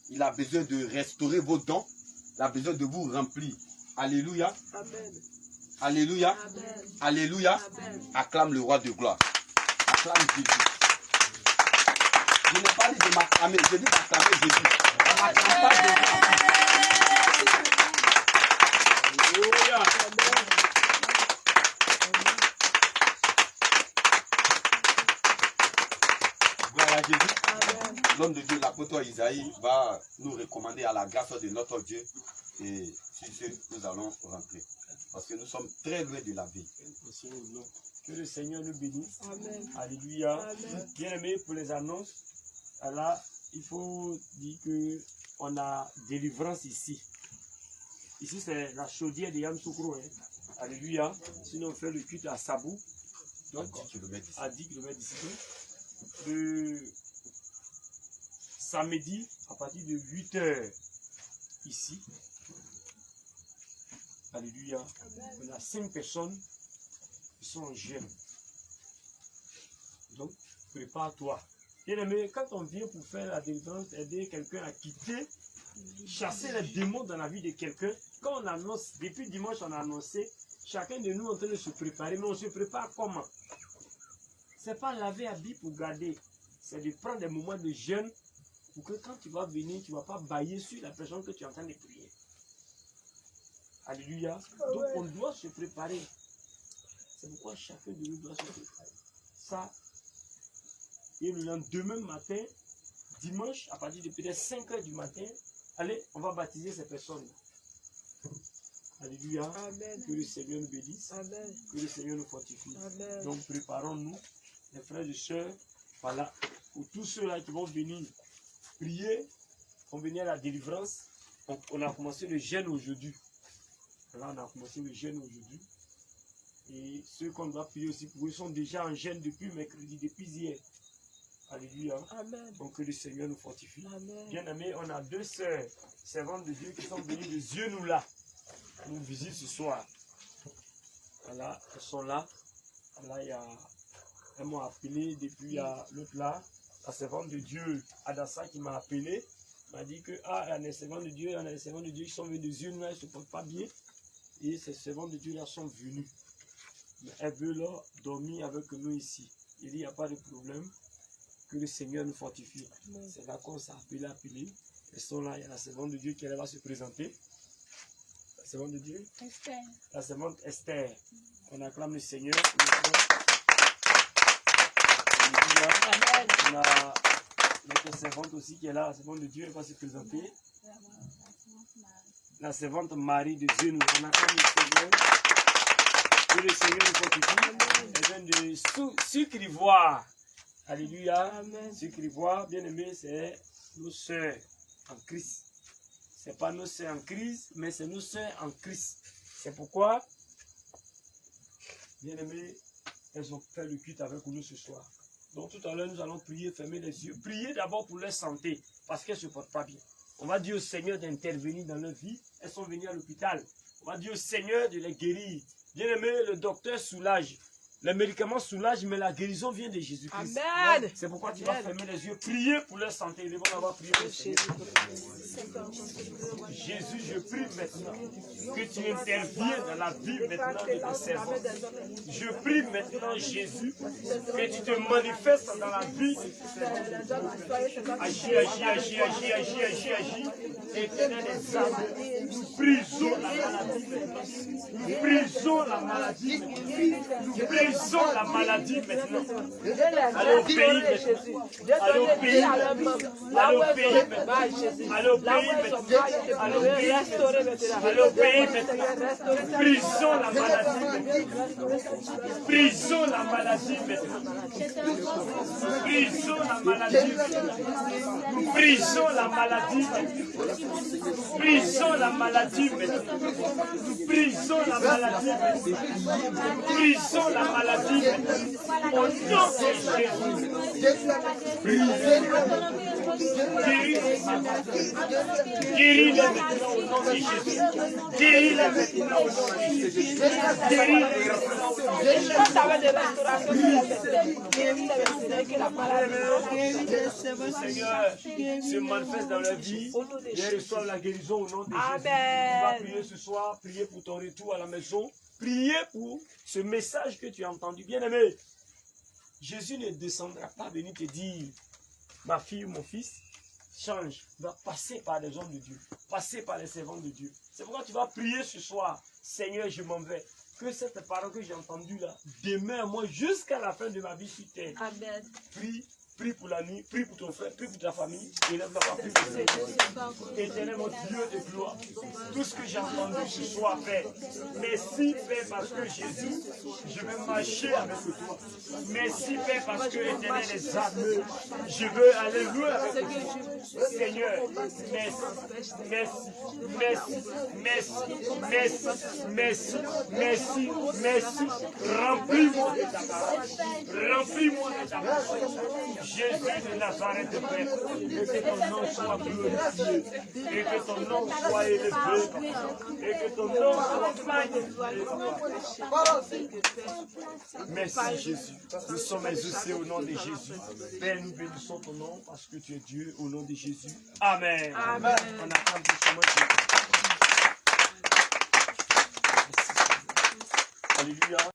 Il a besoin de restaurer vos dons. Il a besoin de vous remplir. Alléluia. Amen. Alléluia. Amen. Alléluia. Amen. Acclame le roi de gloire. Acclame Jésus. Je n'ai pas dit de m'acclamer, je dis d'acclamer Jésus. On n'acclame pas Jésus. Alléluia. Gloire à Jésus. Amen. L'homme de Dieu, l'apôtre Isaïe, va nous recommander à la grâce de notre Dieu. Et sur ce, nous allons rentrer. Parce que nous sommes très loin de la vie. Que le Seigneur nous bénisse. Amen. Alléluia. Amen. Bien aimé, pour les annonces, là, il faut dire que on a délivrance ici. Ici, c'est la chaudière de Yamoussoukro. Alléluia. Sinon, on fait le culte à Sabou. Donc, 10 km d'ici. à 10 km d'ici. Le samedi, à partir de 8 h ici. Alléluia. On a 5 personnes qui sont en jeûne. Donc, prépare-toi. Bien aimé, quand on vient pour faire la délivrance, aider quelqu'un à quitter, chasser les démons dans la vie de quelqu'un, quand on annonce, depuis dimanche on a annoncé, chacun de nous est en train de se préparer, mais on se prépare comment? C'est pas laver habit pour garder, c'est de prendre des moments de jeûne pour que quand tu vas venir, tu ne vas pas bailler sur la personne que tu es en train de prier. Alléluia. Donc on doit se préparer. C'est pourquoi chacun de nous doit se préparer. Ça, et le lendemain matin, dimanche, à partir de peut-être 5 h du matin, allez, on va baptiser ces personnes. Alléluia. Amen. Que le Seigneur nous bénisse. Amen. Que le Seigneur nous fortifie. Amen. Donc préparons-nous, les frères et sœurs, voilà, pour tous ceux-là qui vont venir prier, vont venir à la délivrance. On a commencé le jeûne aujourd'hui. Là, on a commencé le jeûne aujourd'hui. Et ceux qu'on doit prier aussi pour eux sont déjà en jeûne depuis mercredi, depuis hier. Alléluia. Amen. Donc que le Seigneur nous fortifie. Amen. Bien aimés, on a 2 sœurs servantes de Dieu qui sont venues de Zionou là. Nous visitent ce soir. Voilà, elles sont là. Là, il y a, elles m'ont appelé depuis il y a l'autre là. La servante de Dieu, Adassa, qui m'a appelé, m'a dit que il y a des servantes de Dieu, il y a des servantes de Dieu qui sont venus de Zionou là, ils ne se portent pas bien. Et ces servantes de Dieu là sont venus. Mais elles veulent là dormir avec nous ici. Il dit, il n'y a pas de problème. Que le Seigneur nous fortifie. C'est là qu'on s'est appelé. Elles sont là, il y a la servante de Dieu qui va se présenter. La servante de Dieu? Esther. La servante Esther. On acclame le Seigneur. On a notre servante aussi qui est là, la servante de Dieu, elle va se présenter. La servante Marie de Dieu, on acclame le Seigneur. Que le Seigneur nous fortifie. Elle vient de Sucre-Ivoire. Alléluia. Sucre-Ivoire, bien aimé, c'est nos sœurs en Christ. Ce n'est pas nos sœurs en Christ, mais c'est nos sœurs en Christ. C'est pourquoi, bien aimé, elles ont fait le culte avec nous ce soir. Donc tout à l'heure, nous allons prier, fermer les yeux. Prier d'abord pour leur santé, parce qu'elles ne se portent pas bien. On va dire au Seigneur d'intervenir dans leur vie. Elles sont venues à l'hôpital. On va dire au Seigneur de les guérir. Bien aimé, le docteur soulage. Les médicaments soulagent, mais la guérison vient de Jésus-Christ. Amen. C'est pourquoi tu vas fermer les yeux, prier pour leur santé. Ils vont avoir prié pour le Seigneur. Jésus, je prie maintenant que tu interviennes dans la vie maintenant de tes servants. Je prie maintenant, Jésus, que tu te manifestes dans la vie de tes servants. Agis, agis, agis, agis, agis, agis, agis. Éternel des âmes, nous brisons la maladie maintenant. Nous brisons la maladie maintenant. Nous brisons la maladie maintenant. Allez au pays maintenant. Allez au pays maintenant. Allez au pays maintenant. Allez au pays maintenant. Allez au pays maintenant. Brisons la maladie maintenant. Brisons la maladie maintenant. Brisons la maladie maintenant. Nous brisons la maladie maintenant. Brisons la maladie maintenant. Nous brisons la maladie maintenant. Brisons la maladie maintenant. Au nom de Jésus. Guéris-les maintenant au nom de Jésus. Guéris-les maintenant au nom de Jésus. Guéris-les maintenant au nom de Jésus. Le Seigneur se manifeste dans leur vie et reçoit la guérison au nom de Jésus. Tu vas prier ce soir, prier pour ton retour à la maison, prier pour ce message que tu as entendu. Bien-aimé, Jésus ne descendra pas venir te dire, ma fille ou mon fils, change, va passer par les hommes de Dieu, passer par les servants de Dieu. C'est pourquoi tu vas prier ce soir, Seigneur, je m'en vais. Que cette parole que j'ai entendue là demeure moi jusqu'à la fin de ma vie sur terre. Amen. Prie pour la nuit, prie pour ton frère, prie pour ta famille, et lève la voix, prie pour le Seigneur. Éternel, mon Dieu de gloire, tout ce que j'ai entendu ce soir, Père, merci, Père, parce que Jésus, je vais marcher avec toi. Merci, Père, parce que, éternel, les âmes, je veux aller loin avec toi. Seigneur, merci, merci, merci, merci, merci, merci, merci. Remplis-moi de ta parole. Remplis-moi de ta parole. Jésus de Nazareth, Père, que ton nom soit glorifié, et que ton nom soit élevé, et que ton nom soit magnifié. Merci Jésus, nous sommes exaucés au nom de Jésus. Père, nous bénissons ton nom parce que tu es Dieu au nom de Jésus. Amen. Amen. On acclame doucement Jésus. Alléluia.